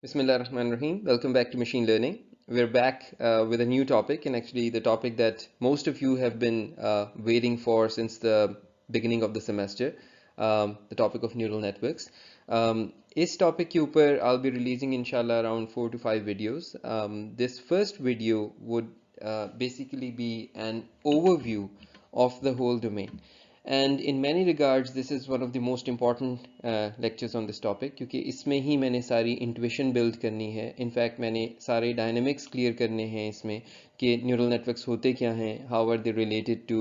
Bismillah Rahman Rahim. Welcome back to Machine Learning. We're back with a new topic, and actually, the topic that most of you have been waiting for since the beginning of the semester, the topic of neural networks. इस topic के ऊपर I'll be releasing inshallah around 4 to 5 videos. This first video would basically be an overview of the whole domain. And in many regards, this is one of the most important lectures on this topic क्योंकि इसमें ही मैंने सारी intuition build करनी है. In fact, मैंने सारे dynamics clear करने हैं इसमें कि neural networks होते क्या हैं, how are they related to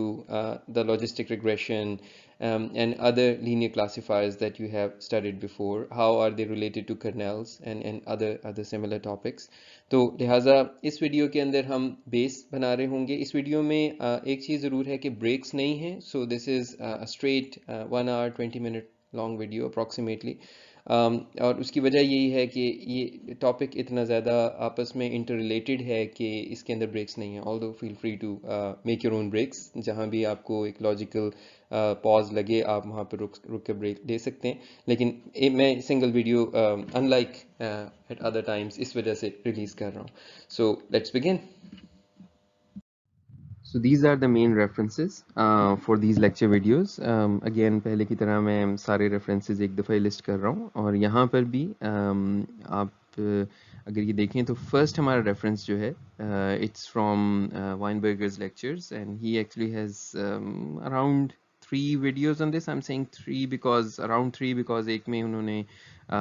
the logistic regression and other linear classifiers that you have studied before, how are they related to kernels and other similar topics. तो लिहाजा इस वीडियो के अंदर हम बेस बना रहे होंगे. इस वीडियो में एक चीज़ ज़रूर है कि ब्रेक्स नहीं हैं. सो this is straight 1 hour 20 minute long video approximately. और उसकी वजह यही है कि ये टॉपिक इतना ज़्यादा आपस में इंटर रिलेटेड है कि इसके अंदर ब्रेक्स नहीं है. Although feel free to make your own breaks. जहाँ भी आपको एक लॉजिकल पॉज लगे आप वहाँ पर रुक के ब्रेक ले सकते हैं. लेकिन मैं single video unlike eight other times इस वजह से रिलीज़ कर रहा हूँ. So let's begin. So these are the main references for these lecture videos. Again पहले की तरह मैं सारे references एक दफ़ा list कर रहा हूँ और यहाँ पर भी आप अगर ये देखें तो first हमारा reference जो है it's from Weinberger's lectures and he actually has around 3 videos on this. I'm saying 3 because around 3 because एक में उन्होंने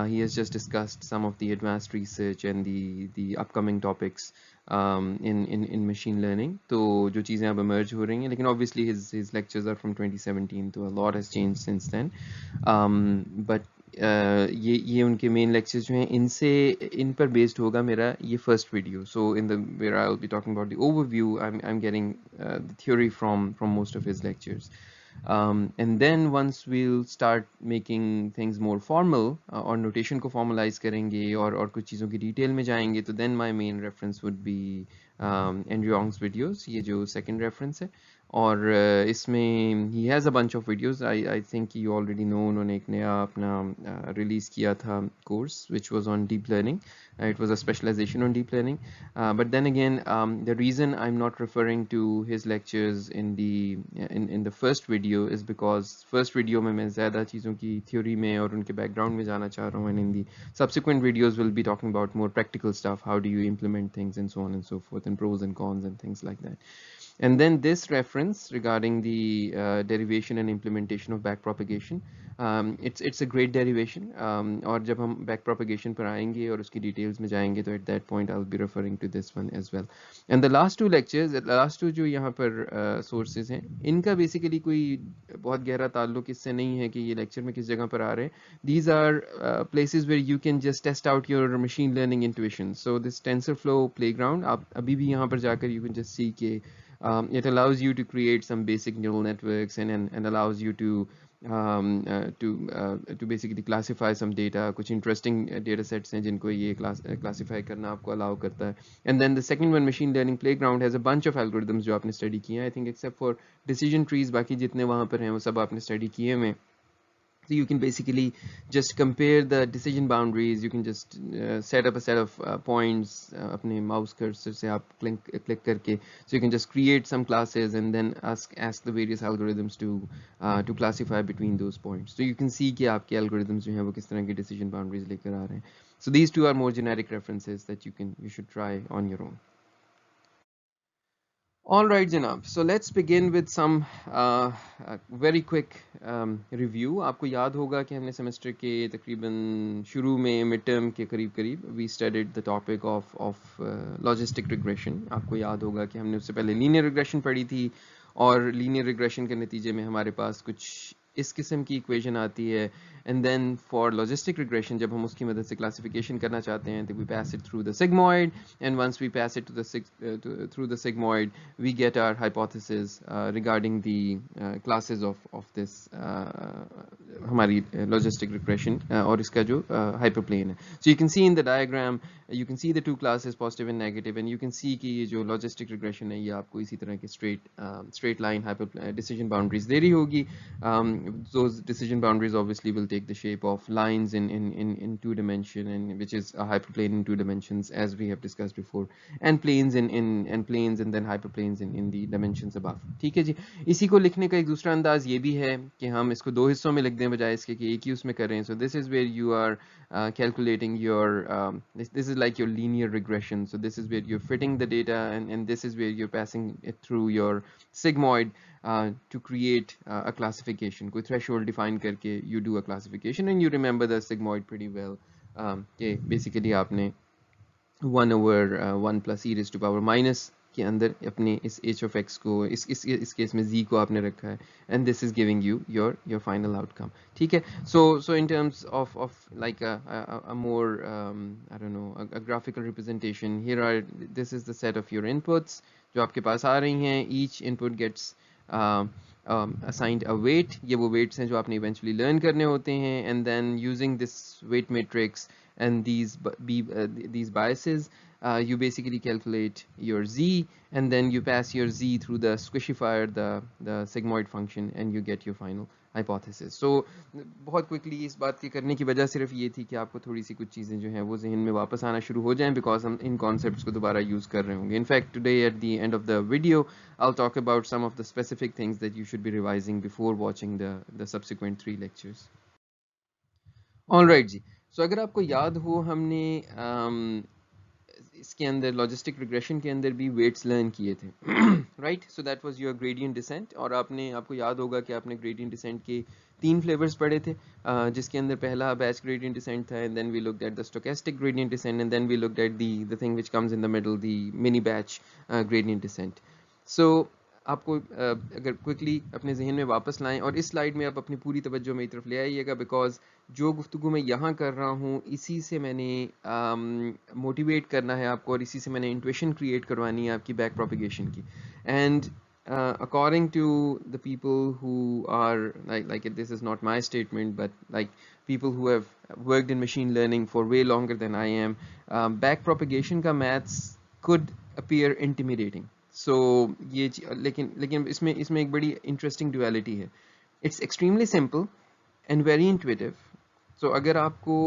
he has just discussed some of the advanced research and the upcoming topics in machine learning. तो जो चीज़ें अब emerge हो रही हैं, लेकिन obviously his lectures are from 2017, तो a lot has changed since then. But ये उनके main lectures जो हैं इन पर based होगा मेरा ये first video. So where I'll be talking about the overview, I'm getting the theory from most of his lectures. And then once we'll start making things more formal और notation को formalize करेंगे और कुछ चीज़ों की detail में जाएंगे तो then my main reference would be Andrew Ng's videos. ये जो second reference है और इसमें he has a bunch of videos. I think you already know उन्होंने एक नया अपना release किया था course which was on deep learning. It was a specialization on deep learning. But then again, the reason I'm not referring to his lectures in the first video is because first video में मैं ज़्यादा चीज़ों की theory में और उनके background में जाना चाह रहा हूँ, and in the subsequent videos we'll be talking about more practical stuff. How do you implement things and so on and so forth, and pros and cons and things like that. And then this reference regarding the derivation and implementation of backpropagation, it's a great derivation. और जब हम backpropagation पर आएंगे और उसकी details में जाएंगे तो at that point I'll be referring to this one as well. And the last two lectures, the last two जो यहाँ पर sources हैं, इनका basically कोई बहुत गहरा ताल्लुक इससे नहीं है कि ये lecture में किस जगह पर आ रहे हैं. These are places where you can just test out your machine learning intuition. So this TensorFlow playground, आप अभी भी यहाँ पर जाकर you can just see कि it allows you to create some basic neural networks and allows you to basically classify some data. कुछ interesting data sets हैं जिनको ये classify करना आपको allow करता है. And then the second one, machine learning playground, has a bunch of algorithms जो आपने study किए हैं. I think except for decision trees बाकी जितने वहाँ पर हैं वो सब आपने study किए हैं. So you can basically just compare the decision boundaries. You can just set up a set of points अपने mouse cursor से आप click करके. So you can just create some classes and then ask the various algorithms to classify between those points. So you can see कि आपके algorithms जो हैं वो किस तरह की decision boundaries लेकर आ रहे हैं. So these two are more generic references that you should try on your own. All right, Janab. So let's begin with some very quick review. आपको याद होगा कि हमने semester के तकरीबन शुरू में midterm के करीब we studied the topic of logistic regression. आपको याद होगा कि हमने उससे पहले linear regression पढ़ी थी और linear regression के नतीजे में हमारे पास कुछ इस किस्म की इक्वेशन आती है. And then for logistic regression जब हम उसकी मदद से क्लासिफिकेशन करना चाहते हैं तो we pass it through the sigmoid, and once we pass it through the sigmoid we get our hypothesis regarding the classes of this हमारी लॉजिस्टिक रिग्रेशन और इसका जो हाइपरप्लेन है. So you can see in the diagram you can see the two classes positive and negative, and you can see कि ये जो logistic regression है ये आपको इसी तरह के straight line decision boundaries दे रही होगी. Those decision boundaries obviously will take the shape of lines in two dimension, and which is a hyperplane in two dimensions as we have discussed before, and planes and then hyperplanes in the dimensions above. ठीक है जी. इसी को लिखने का एक दूसरा अंदाज ये भी है कि हम इसको दो हिस्सों में लिख दें बजाय इसके कि एक ही उसमें करें. So this is where you are calculating your this is like your linear regression. So this is where you're fitting the data, and this is where you're passing it through your sigmoid to create a classification. कोई threshold define करके you do a classification, and you remember the sigmoid pretty well. कि basically आपने 1 over 1 plus e raised to power minus के अंदर अपने इस h of x को इस केस में z को आपने रखा है, and this is giving you your final outcome. ठीक है. So in terms of like a more I don't know, a graphical representation, this is the set of your inputs जो आपके पास आ रही हैं. Each input gets assigned a weight. ये वो weights हैं जो आपने eventually learn करने होते हैं, and then using this weight matrix and these biases, you basically calculate your z, and then you pass your z through the squishifier, the sigmoid function, and you get your final hypothesis. So बहुत quickly इस बात के करने की वजह सिर्फ ये थी कि आपको थोड़ी सी कुछ चीज़ें जो हैं वो जहन में वापस आना शुरू हो जाएं, because हम इन concepts को दोबारा use कर रहे होंगे. In fact, today at the end of the video, I'll talk about some of the specific things that you should be revising before watching the subsequent 3 lectures. All right ji. So अगर आपको याद हो, हमने इसके अंदर logistic regression के अंदर भी वेट्स लर्न किए थे. Right. So that was your gradient descent, और आपको याद होगा कि आपने ग्रेडियंट डिसेंट के 3 फ्लेवर्स पढ़े थे, जिसके अंदर पहला बैच ग्रेडियंट डिसेंट था, and then we looked at the stochastic gradient descent, and then we looked at the thing which comes in the middle, the mini batch gradient descent. So आपको अगर quickly अपने जहन में वापस लाएं, और इस स्लाइड में आप अपनी पूरी तवज्जो मेरी तरफ ले आइएगा, बिकॉज जो गुफ्तगू मैं यहाँ कर रहा हूँ इसी से मैंने मोटिवेट करना है आपको, और इसी से मैंने इंट्यूशन क्रिएट करवानी है आपकी बैक प्रोपिगेशन की. And according to the people who are like this is not my statement, but like people who have worked in machine learning for way longer than I am, back propagation का maths could appear intimidating. So ये लेकिन इसमें एक बड़ी interesting duality है. It's extremely simple and very intuitive. So अगर आपको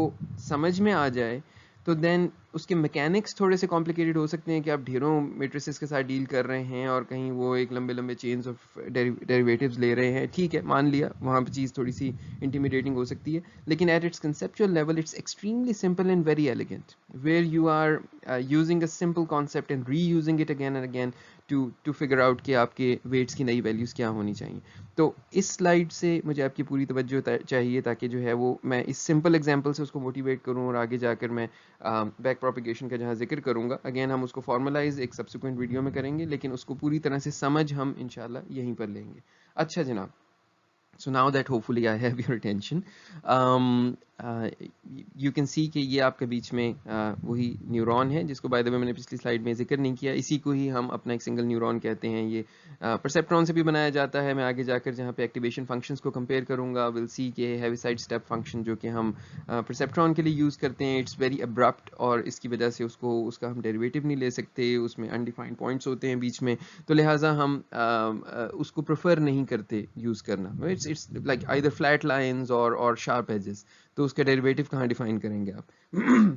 समझ में आ जाए तो देन उसके मैकेनिक्स थोड़े से कॉम्प्लिकेटेड हो सकते हैं कि आप ढेरों मेट्रिसेस के साथ डील कर रहे हैं और कहीं वो एक लंबे लंबे चेन्स ऑफ डेरिवेटिव्स ले रहे हैं. ठीक है, मान लिया वहाँ पर चीज़ थोड़ी सी इंटिमिडेटिंग हो सकती है, लेकिन at it's conceptual level it's extremely simple and very elegant, where you are using a simple concept and reusing it again and again to figure out कि आपके वेट्स की नई वैल्यूज़ क्या होनी चाहिए. तो इस स्लाइड से मुझे आपकी पूरी तवज्जो चाहिए ताकि जो है वो मैं इस सिंपल एग्जांपल से उसको मोटिवेट करूं, और आगे जाकर मैं बैक प्रोपिगेशन का जहां जिक्र करूंगा, अगेन हम उसको फॉर्मलाइज एक सब्सिक्वेंट वीडियो में करेंगे, लेकिन उसको पूरी तरह से समझ हम इंशाल्लाह यहीं पर लेंगे. अच्छा जनाब, so now that hopefully I have your attention, you can see कि ये आपके बीच में वही न्यूरॉन है जिसको बाय द वे मैंने पिछली स्लाइड में जिक्र नहीं किया. इसी को ही हम अपना एक सिंगल न्यूरॉन कहते हैं. ये परसेप्ट्रॉन से भी बनाया जाता है. मैं आगे जाकर जहाँ पे एक्टिवेशन फंक्शंस को कंपेयर करूँगा, विल सी के हेविसाइड स्टेप फंक्शन जो कि हम परसेप्ट्रॉन के लिए यूज़ करते हैं, इट्स वेरी अब्रप्ट, और इसकी वजह से उसका हम डेरिवेटिव नहीं ले सकते, उसमें अनडिफाइंड पॉइंट्स होते हैं बीच में, तो लिहाजा हम उसको प्रेफर नहीं करते यूज़ करना. It's like either flat lines और शार्प एजेस, तो उसका डेरिवेटिव कहाँ डिफाइन करेंगे आप?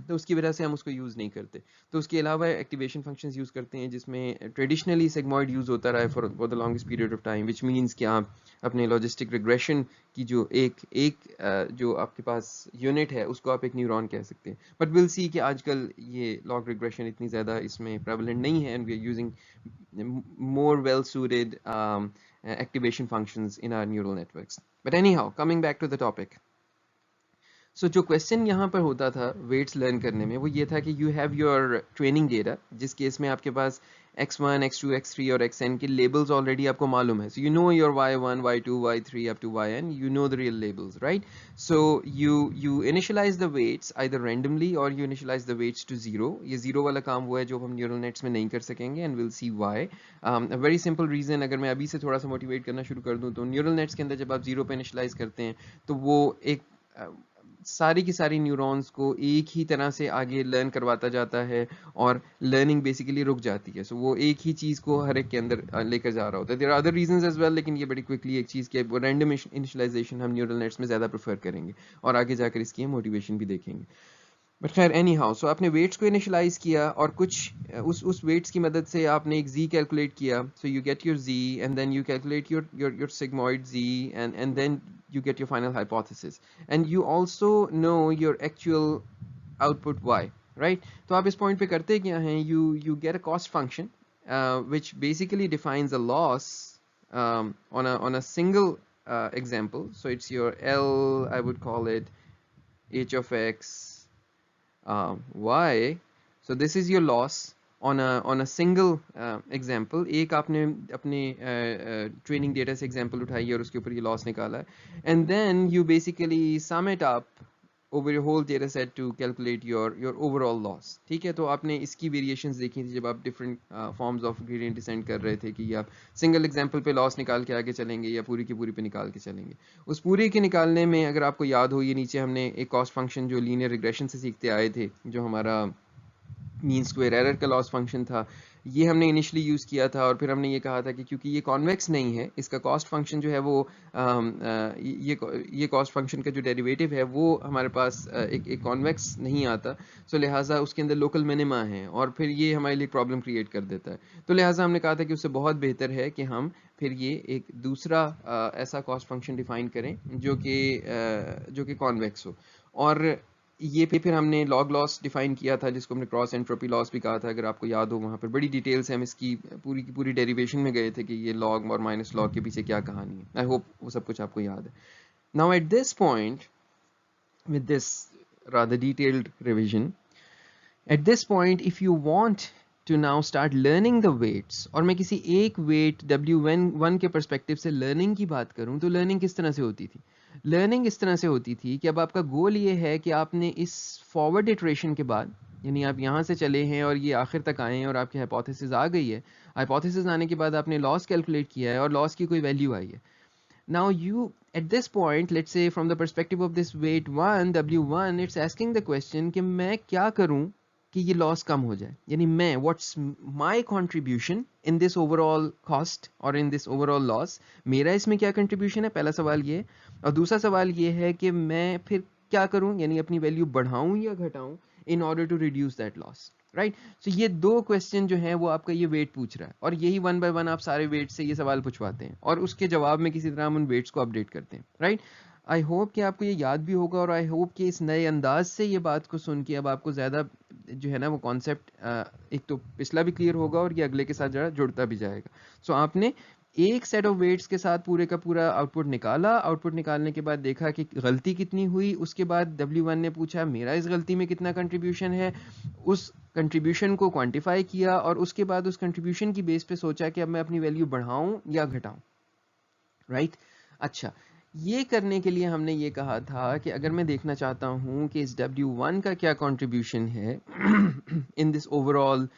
तो उसकी वजह से हम उसको यूज़ नहीं करते. तो उसके अलावा एक्टिवेशन फंक्शंस यूज़ करते हैं जिसमें ट्रेडिशनली सेगमॉइड यूज़ होता रहा है for the longest period of time, which means कि आप अपने लॉजिस्टिक रिग्रेशन की जो जो आपके पास यूनिट है उसको आप एक न्यूरॉन कह सकते हैं. बट विल सी कि आजकल ये लॉग रिग्रेशन इतनी ज़्यादा इसमें प्रेवलेंट नहीं है, and we are using more well suited activation functions in our neural networks. But anyhow, coming back to the topic. So जो क्वेश्चन यहाँ पर होता था वेट्स लर्न करने में, वो ये था कि you have your training data, जिस केस में आपके पास x1, x2, x3 और xn के लेबल्स ऑलरेडी आपको मालूम है. So you know your y1, y2, y3 up to yn, you know the real labels, right? So you initialize the weights either randomly or you initialize the weights to 0. ये 0 वाला काम वो है जो हम न्यूरल नेट्स में नहीं कर सकेंगे, and we'll see why. A very simple reason, अगर मैं अभी से थोड़ा सा मोटिवेट करना शुरू कर दूँ, तो न्यूरल नेट्स के अंदर जब आप 0 पे इनिशलाइज करते हैं तो वो एक सारी की सारी न्यूरॉन्स को एक ही तरह से आगे लर्न करवाता जाता है और लर्निंग बेसिकली रुक जाती है। सो वो एक ही चीज़ को हर एक के अंदर लेकर जा रहा होता है। There are other reasons as well, लेकिन ये बड़ी क्विकली एक चीज़ के रैंडम इनिशियलाइजेशन हम न्यूरल नेट्स में ज़्यादा प्रेफर करेंगे और आगे जाकर इसकी मोटिवेशन भी देखेंगे। बट खैर एनी हाउ, सो आपने वेट्स को इनिशियलाइज किया और कुछ उस वेट्स की मदद से आपने एक z कैलकुलेट किया। So you get your z and then you calculate your sigmoid z and then you get your final hypothesis and you also know your actual output y, right? तो आप इस point पे करते क्या हैं, you get a cost function which basically defines a loss on a single example. So it's your L, I would call it h of x y. So this is your loss on a single example. एक आपने अपने training data से example उठाई है और उसके ऊपर ये लॉस निकाला है, and then you basically sum it up over your whole data set to calculate your overall loss. ठीक है, तो आपने इसकी वेरिएशंस देखी थी जब आप different forms of gradient descent कर रहे थे कि आप सिंगल एग्जांपल पे लॉस निकाल के आगे चलेंगे या पूरी की पूरी पे निकाल के चलेंगे। उस पूरी के निकालने में अगर आपको याद हो, ये नीचे हमने एक कॉस्ट फंक्शन जो लीनियर रिग्रेशन से सीखते आए थे, जो हमारा मीन स्क्वायर एरर का लॉस फंक्शन था, ये हमने इनिशियली यूज़ किया था और फिर हमने ये कहा था कि क्योंकि ये कॉन्वेक्स नहीं है, इसका कॉस्ट फंक्शन जो है वो ये कॉस्ट फंक्शन का जो डेरिवेटिव है वो हमारे पास एक कॉन्वेक्स नहीं आता। सो लिहाजा उसके अंदर लोकल मिनिमा है और फिर ये हमारे लिए प्रॉब्लम क्रिएट कर देता है। तो लिहाजा हमने कहा था कि उससे बहुत बेहतर है कि हम फिर ये एक दूसरा ऐसा कॉस्ट फंक्शन डिफाइन करें जो कि कॉन्वेक्स हो। और ये फिर हमने लॉग लॉस डिफाइन किया था जिसको हमने क्रॉस एंट्रोपी लॉस भी कहा था, अगर आपको याद हो। वहाँ पर बड़ी डिटेल से हम इसकी पूरी की पूरी डेरिवेशन में गए थे कि ये लॉग और माइनस लॉग के पीछे क्या कहानी है। आई होप वो सब कुछ आपको याद है। Now at this point, with this rather detailed revision, at this point if you want to now start learning the weights, और मैं किसी एक weight W1 के perspective से learning की बात करूं तो learning किस तरह से होती थी? लर्निंग इस तरह से होती थी कि अब आपका गोल ये है कि आपने इस फॉरवर्ड इटरेशन के बाद, यानी आप यहाँ से चले हैं और ये आखिर तक आए हैं और आपकी हाइपोथेसिस आ गई है, हाइपोथेसिस आने के बाद आपने लॉस कैलकुलेट किया है और लॉस की कोई वैल्यू आई है। Now you, at this point, let's say from the perspective of this weight 1, W1, it's asking the question कि मैं क्या करूं कि ये लॉस कम हो जाए, यानी मैं what's my contribution in this overall cost और इन दिस ओवरऑल लॉस, मेरा इसमें क्या कंट्रीब्यूशन है, पहला सवाल ये। और दूसरा सवाल ये है कि मैं फिर क्या करूं, यानी अपनी वैल्यू बढ़ाऊं या घटाऊं in order to reduce that loss, right. So ये दो क्वेश्चन जो है वो आपका ये वेट पूछ रहा है और यही वन बाय वन आप सारे वेट से ये सवाल पूछवाते हैं और उसके जवाब में किसी तरह हम उन वेट्स को अपडेट करते हैं, राइट। आई होप कि आपको ये याद भी होगा और आई होप कि इस नए अंदाज से ये बात को सुन के अब आपको ज़्यादा जो है ना वो कॉन्सेप्ट एक तो पिछला भी क्लियर होगा और ये अगले के साथ ज़रा जुड़ता भी जाएगा। सो आपने एक सेट ऑफ वेट्स के साथ पूरे का पूरा आउटपुट निकाला, आउटपुट निकालने के बाद देखा कि गलती कितनी हुई, उसके बाद W1 ने पूछा मेरा इस गलती में कितना कंट्रीब्यूशन है, उस कंट्रीब्यूशन को क्वांटिफाई किया और उसके बाद उस कंट्रीब्यूशन की बेस पे सोचा कि अब मैं अपनी वैल्यू बढ़ाऊं या घटाऊं, राइट। अच्छा, ये करने के लिए हमने ये कहा था कि अगर मैं देखना चाहता हूं कि इस W1 का क्या कंट्रीब्यूशन है इन दिस ओवरऑल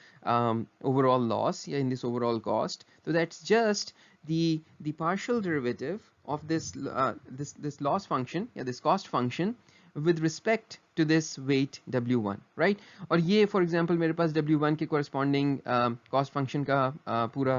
लॉस या इन दिस ओवरऑल कॉस्ट, तो that's just the partial derivative of this loss function या this cost function with respect to this weight W1, right? और ये for example मेरे पास W1 के corresponding cost function का पूरा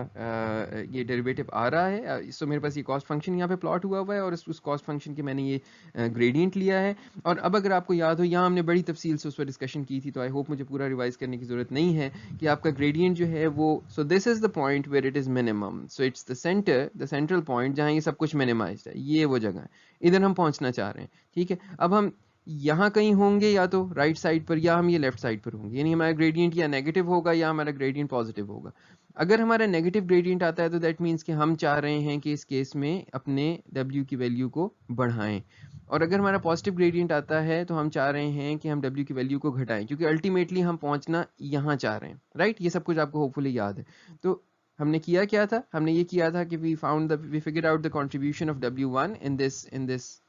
ये derivative आ रहा है। so मेरे पास ये cost function यहाँ पे plot हुआ है और उस cost function के मैंने ये gradient लिया है। और अब अगर आपको याद हो, यहाँ हमने बड़ी तफसील से उस पर डिस्कशन की थी, तो आई होप मुझे पूरा रिवाइज करने की ज़रूरत नहीं है कि आपका ग्रेडियंट जो है वो, so this is the point where it is minimum, so it's the central point जहाँ ये सब कुछ मिनिमाइज्ड है, ये वो जगह है, इधर हम पहुँचना चाह रहे हैं, ठीक है। अब हम यहाँ कहीं होंगे या तो राइट साइड पर या हम ये लेफ्ट साइड पर होंगे, यानी हमारा ग्रेडियंट या नेगेटिव होगा या हमारा ग्रेडियंट पॉजिटिव होगा। अगर हमारा नेगेटिव ग्रेडियंट आता है तो दैट मीन्स कि हम चाह रहे हैं कि इस केस में अपने W की वैल्यू को बढ़ाएं, और अगर हमारा पॉजिटिव ग्रेडियंट आता है तो हम चाह रहे हैं कि हम W की वैल्यू को घटाएं, क्योंकि अल्टीमेटली हम पहुंचना यहाँ चाह रहे हैं, राइट। ये सब कुछ आपको होपफुली याद है। तो हमने किया क्या था, हमने ये किया था कि we figured out the contribution of W1 in this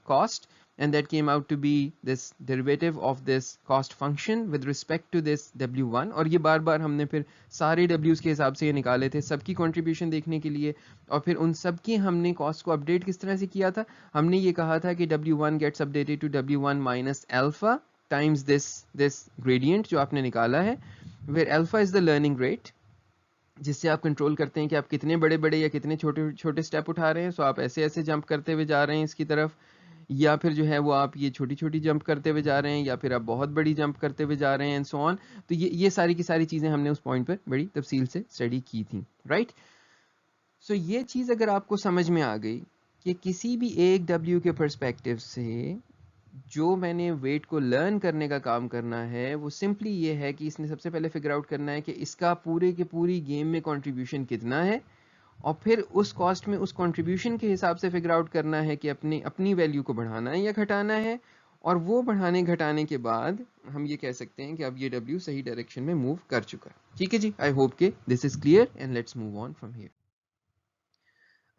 cost and that came out to be this derivative of this cost function with respect to this W1, और ये बार बार हमने फिर सारे W's के हिसाब से ये निकाले थे सबकी कंट्रीब्यूशन देखने के लिए, और फिर उन सब की हमने कॉस्ट को अपडेट किस तरह से किया था. हमने ये कहा था कि W1 gets updated to W1 minus alpha times this gradient जो आपने निकाला है, where alpha is the learning rate जिससे आप कंट्रोल करते हैं कि आप कितने बड़े बड़े या कितने छोटे छोटे स्टेप उठा रहे हैं. सो आप ऐसे ऐसे जंप करते हुए जा रहे हैं इसकी तरफ, या फिर जो है वो आप ये छोटी छोटी जंप करते हुए जा रहे हैं, या फिर आप बहुत बड़ी जंप करते हुए जा रहे हैं, एंड सो ऑन. तो ये सारी की सारी चीज़ें हमने उस पॉइंट पर बड़ी तफसील से स्टडी की थी, राइट. सो ये चीज़ अगर आपको समझ में आ गई कि किसी भी एक W के पर्सपेक्टिव से जो मैंने वेट को लर्न करने का काम करना है, वो सिंपली ये है कि इसने सबसे पहले फिगर आउट करना है कि इसका पूरे के पूरी गेम में कंट्रीब्यूशन कितना है, और फिर उस कॉस्ट में उस कंट्रीब्यूशन के हिसाब से फिगर आउट करना है कि अपनी वैल्यू को बढ़ाना है या घटाना है, और वो बढ़ाने घटाने के बाद हम ये कह सकते हैं कि अब ये W सही डायरेक्शन में मूव कर चुका है. ठीक है जी, आई होप के this is clear and let's move on from here.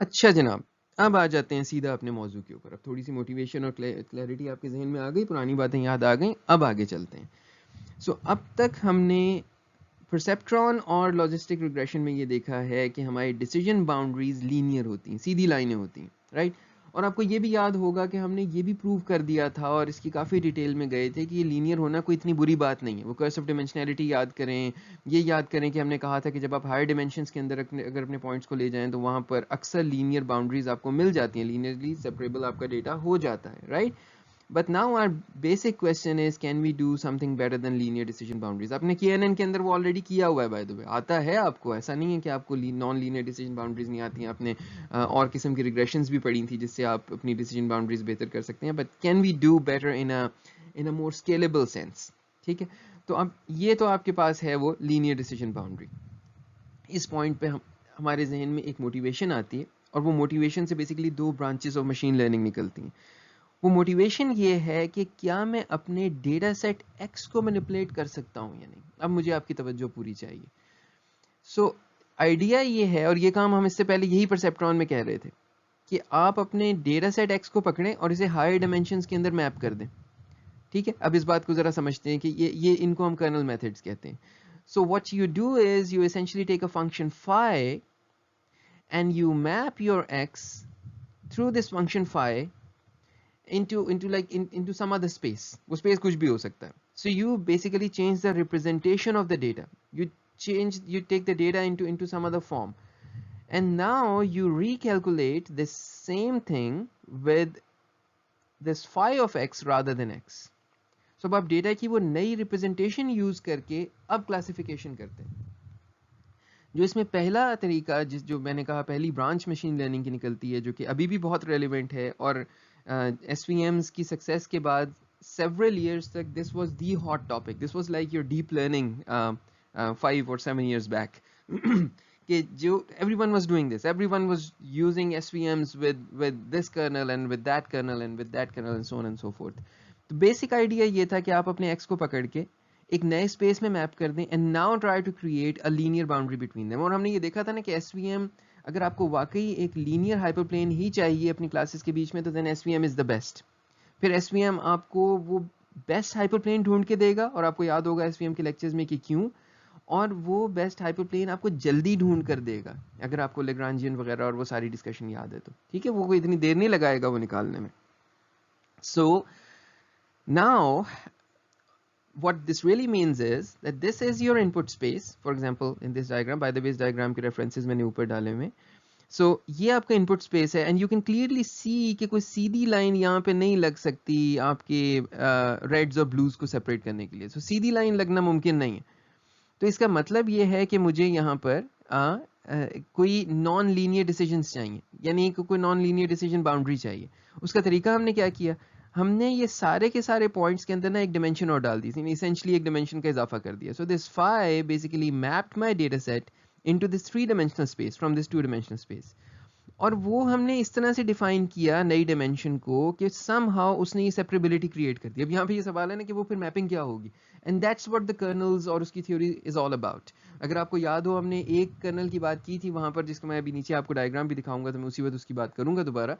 अच्छा जनाब, अब आ जाते हैं सीधा अपने मौजू के ऊपर. अब थोड़ी सी मोटिवेशन और क्लैरिटी आपके जहन में आ गई, पुरानी बातें याद आ गई, अब आगे चलते हैं. सो अब तक हमने परसेप्ट्रॉन और लॉजिस्टिक रिग्रेशन में ये देखा है कि हमारी डिसीजन बाउंड्रीज लीनियर होती हैं, सीधी लाइनें होती हैं, राइट. और आपको ये भी याद होगा कि हमने ये भी प्रूव कर दिया था और इसकी काफ़ी डिटेल में गए थे कि ये लीनियर होना कोई इतनी बुरी बात नहीं है. वो कर्स ऑफ डिमेंशनैलिटी याद करें, ये याद करें कि हमने कहा था कि जब आप हायर डिमेंशंस के अंदर अगर अपने पॉइंट्स को ले जाएं तो वहाँ पर अक्सर लीनियर बाउंड्रीज आपको मिल जाती हैं, लीनियरली सेपरेबल आपका डेटा हो जाता है, right. But now our basic question is, can we do something better than linear decision boundaries? आपने KNN के अंदर वो ऑलरेडी किया हुआ है, बाय द वे आता है आपको, ऐसा नहीं है कि आपको नॉन लीनियर डिसीजन बाउंड्रीज नहीं आती हैं. आपने और किस्म की रिग्रेशंस भी पढ़ी थी जिससे आप अपनी डिसीजन बाउंड्रीज बेहतर कर सकते हैं. But can we do better in a more scalable sense? ठीक है, तो अब ये तो आपके पास है वो लीनियर डिसीजन बाउंड्री. इस पॉइंट पे हमारे जहन में एक मोटिवेशन आती है, और वो मोटिवेशन से बेसिकली दो ब्रांचेस ऑफ मशीन लर्निंग निकलती हैं. वो मोटिवेशन ये है कि क्या मैं अपने डेटा सेट X को मैनिपुलेट कर सकता हूँ या नहीं. अब मुझे आपकी तवज्जो पूरी चाहिए. सो आइडिया ये है, और ये काम हम इससे पहले यही परसेप्ट्रॉन में कह रहे थे, कि आप अपने डेटा सेट X को पकड़ें और इसे हायर डायमेंशंस के अंदर मैप कर दें. ठीक है, अब इस बात को ज़रा समझते हैं कि ये इनको हम कर्नल मेथड्स कहते हैं. So what you do is you essentially take a function phi and you map your X through this function phi into some other space. वो space कुछ भी हो सकता है. So you basically change the representation of the data. You take the data into some other form, and now you recalculate this same thing with this phi of X rather than X. So अब आप data की वो नई representation use करके अब classification करते हैं. जो इसमें पहला तरीका जो मैंने कहा पहली ब्रांच मशीन लर्निंग की निकलती है, जो कि अभी भी बहुत रेलिवेंट है, और SVMs की सक्सेस के बाद several years तक this was the hot topic. This was like your deep learning 5 or 7 years back. कि जो everyone was doing this, everyone was using SVMs with this kernel and with that kernel and with that kernel and so on and so forth. तो basic idea ये था कि आप अपने X को पकड़ के एक नए स्पेस में मैप कर दें, and now try to create a linear boundary between them. और हमने ये देखा था ना कि SVM, अगर आपको वाकई एक लीनियर हाइपरप्लेन ही चाहिए अपनी क्लासेस के बीच में, तो then SVM is the best. फिर SVM आपको वो बेस्ट हाइपरप्लेन ढूंढ के देगा, और आपको याद होगा SVM के लेक्चर्स में कि क्यों, और वो बेस्ट हाइपरप्लेन आपको जल्दी ढूंढ कर देगा अगर आपको लेग्रांजियन वगैरह और वो सारी डिस्कशन याद है तो. ठीक है, वो कोई इतनी देर नहीं लगाएगा वो निकालने में. So now what this really means is that this is your input space. For example, in this diagram, by the way, इस diagram के references मैंने ऊपर डाले हुए. So ये आपका input space है, and you can clearly see कि कोई सीधी line यहाँ पे नहीं लग सकती आपके reds और blues को separate करने के लिए. So सीधी line लगना मुमकिन नहीं है. तो इसका मतलब ये है कि मुझे यहाँ पर कोई नॉन लीनियर डिसीजंस चाहिए, यानी कोई नॉन लीनियर डिसीजन बाउंड्री चाहिए. उसका तरीका हमने क्या किया, हमने ये सारे के सारे पॉइंट्स के अंदर ना एक डिमेंशन और डाल दी थी, इसेंशियली एक डिमेंशन का इजाफा कर दिया. So this phi basically mapped my data set into this 3-dimensional space from this 2-dimensional space. और वो हमने इस तरह से डिफाइन किया नई डिमेंशन को कि समहाउ उसने ये सेपरेबिलिटी क्रिएट कर दी. अब यहाँ पे ये सवाल है ना कि वो फिर मैपिंग क्या होगी. And that's what the colonel's और उसकी थ्योरी इज ऑल अबाउट. अगर आपको याद हो, हमने एक कर्नल की बात की थी वहां पर, जिसको मैं अभी नीचे आपको डायग्राम भी दिखाऊंगा, तो मैं उसी वक्त उसकी बात करूंगा दोबारा.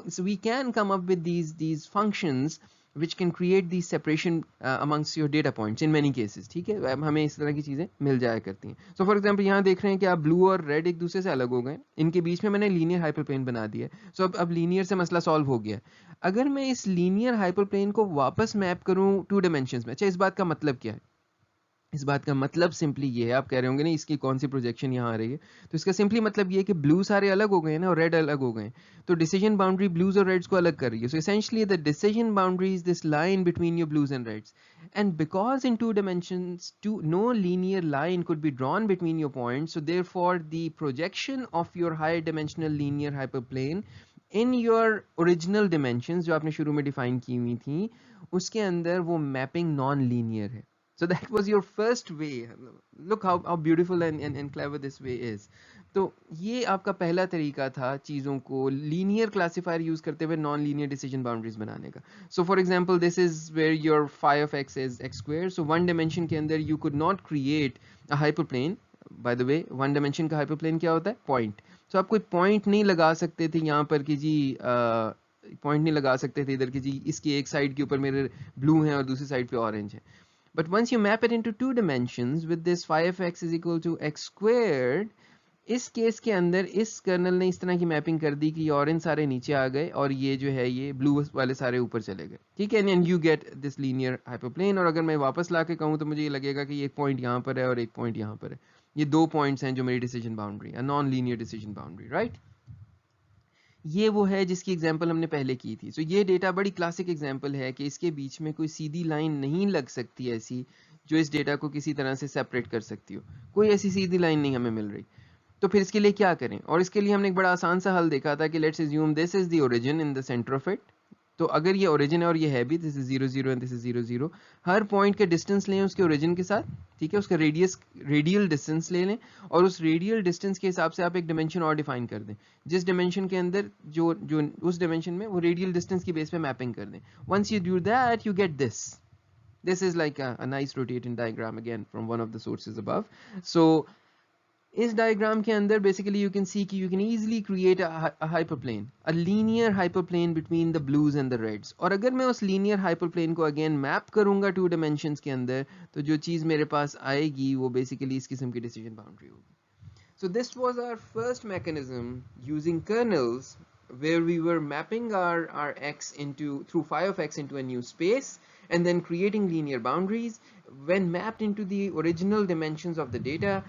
So we can come up with these functions which can create the separation amongst your data points in many cases. ठीक है, हमें इस तरह की चीज़ें मिल जाया करती हैं. So for example यहाँ देख रहे हैं कि आप ब्लू और रेड एक दूसरे से अलग हो गए, इनके बीच में मैंने लीनियर हाइपरप्लेन बना दिया है. So अब लीनियर से मसला सॉल्व हो गया. अगर मैं इस लीनियर हाइपरप्लेन को वापस मैप करूँ 2 डायमेंशंस में, अच्छा इस बात का मतलब क्या है? इस बात का मतलब सिंपली ये है, आप कह रहे होंगे ना इसकी कौन सी प्रोजेक्शन यहाँ आ रही है, तो इसका सिंपली मतलब ये है कि ब्लू सारे अलग हो गए हैं ना और रेड अलग हो गए हैं, तो डिसीजन बाउंड्री ब्लूज और रेड्स को अलग कर रही है. So essentially the decision boundary is this line between your blues and reds, and because in 2 dimensions no linear line could be drawn between your points, so therefore the projection of your higher dimensional linear hyperplane in your original dimensions जो आपने शुरू में define की हुई थी, उसके अंदर वो मैपिंग नॉन लीनियर है. So that was your first way. Look how beautiful and clever this way is. तो ये आपका पहला तरीका था चीज़ों को लीनियर क्लासीफायर यूज करते हुए नॉन लीनियर डिसीजन बाउंड्रीज बनाने का. So for example this is where your phi of X is X square. So one dimension के अंदर you could not create a hyperplane. By the way one dimension का hyperplane क्या होता है? Point. सो आप कोई पॉइंट नहीं लगा सकते थे यहाँ पर कि जी पॉइंट नहीं लगा सकते थे इधर कि जी इसकी एक साइड के ऊपर मेरे ब्लू है और दूसरी साइड पे ऑरेंज है. But once you map it into 2 dimensions with this phi of x is equal to x squared, इस केस के अंदर इस कर्नल ने इस तरह की मैपिंग कर दी कि ये ऑरेंज सारे नीचे आ गए और ये जो है ये ब्लू वाले सारे ऊपर चले गए. ठीक है, and you get this linear hyperplane. और अगर मैं वापस ला के कहूँ तो मुझे ये लगेगा कि एक पॉइंट यहाँ पर है और एक पॉइंट यहाँ पर है. ये 2 पॉइंट्स हैं जो मेरी डिसीजन बाउंड्री है, non linear decision boundary, right. ये वो है जिसकी एग्जांपल हमने पहले की थी. सो ये डेटा बड़ी क्लासिक एग्जांपल है कि इसके बीच में कोई सीधी लाइन नहीं लग सकती ऐसी जो इस डेटा को किसी तरह से सेपरेट कर सकती हो. कोई ऐसी सीधी लाइन नहीं हमें मिल रही. तो फिर इसके लिए क्या करें? और इसके लिए हमने एक बड़ा आसान सा हल देखा था कि let's assume this is the origin in the centre of it. तो अगर ये ओरिजिन है और ये है भी, this is 0 0 and this is 0 0, her point के डिस्टेंस लें उसके ओरिजिन के साथ. ठीक है, उसका रेडियल डिस्टेंस ले लें और उस रेडियल डिस्टेंस के हिसाब से आप एक डायमेंशन और डिफाइन कर दें. जिस डायमेंशन के अंदर जो जो उस डायमेंशन में वो रेडियल डिस्टेंस की बेस पे मैपिंग कर दें. Once you do that you get this. This is like a nice rotating diagram again from one of the sources above. So इस डायग्राम के अंदर बेसिकली यू कैन सी कि you can easily create a hyperplane, a linear hyperplane between the blues and the Reds. और अगर मैं उस linear hyperplane को again map करूंगा 2 डायमेंशंस के अंदर, तो जो चीज़ मेरे पास आएगी वो बेसिकली इस किस्म की डिसीजन बाउंड्री होगी. So this was our first mechanism using kernels where we were mapping our x into through phi of x into a new space and then creating linear boundaries. When mapped into the original dimensions of the data,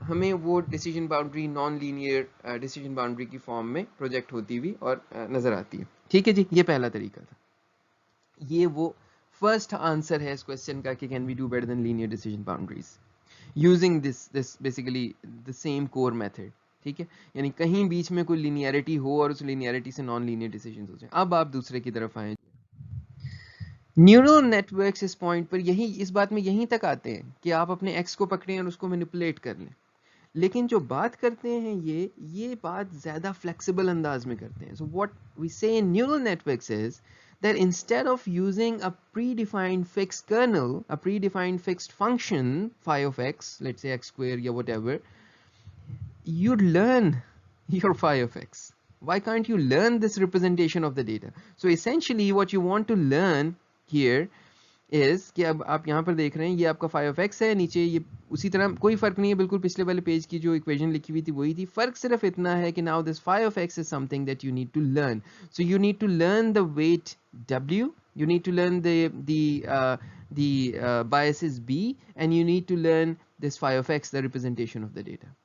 हमें वो decision boundary non linear decision boundary की form में project होती हुई और नजर आती है. ठीक है जी, ये पहला तरीका था. ये वो फर्स्ट आंसर है इस क्वेश्चन का कि can we do better than linear decision boundaries using this basically the same core method. ठीक है, यानी कहीं बीच में कोई लीनियरिटी हो और उस लीनियरिटी से नॉन लीनियर डिसीजंस हो जाए. अब आप दूसरे की तरफ आए. न्यूरल नेटवर्क्स इस पॉइंट पर यही इस बात में यहीं तक आते हैं कि आप अपने एक्स को पकड़ें और उसको मैनिपुलेट कर लें. लेकिन जो बात करते हैं ये बात ज़्यादा फ्लेक्सिबल अंदाज में करते हैं. So what we say in neural networks is that instead of using a predefined fixed kernel, a predefined fixed function, phi of x, let's say x square or whatever, you'd learn your phi of x. Why can't you learn this representation of the data? So essentially what you want to learn here is कि अब आप यहाँ पर देख रहे हैं ये आपका phi of x है, नीचे ये उसी तरह कोई फर्क नहीं है, बिल्कुल पिछले वाले पेज की जो इक्वेशन लिखी हुई थी वही थी. फर्क सिर्फ इतना है कि now this phi of x is something that you need to learn. So you need to learn the weight w, you need to learn the biases b, and you need to learn this phi of x, the representation of the data.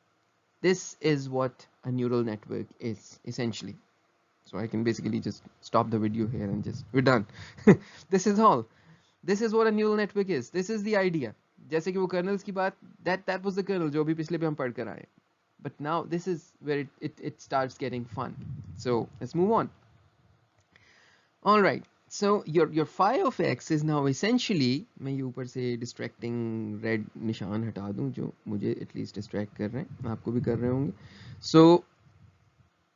This is what a neural network is essentially. So I can basically just stop the video here and just we're done. This is all. This is what a neural network is. This is the idea. जैसे कि वो kernels की बात, that was the kernel जो अभी पिछले पे हम पढ़ कर आए. But now this is where it starts getting fun. So let's move on. All right. So your phi of x is now essentially, मैं ये ऊपर से distracting red निशान हटा दूं जो मुझे at least distract कर रहे हैं, आपको भी कर रहे होंगे. So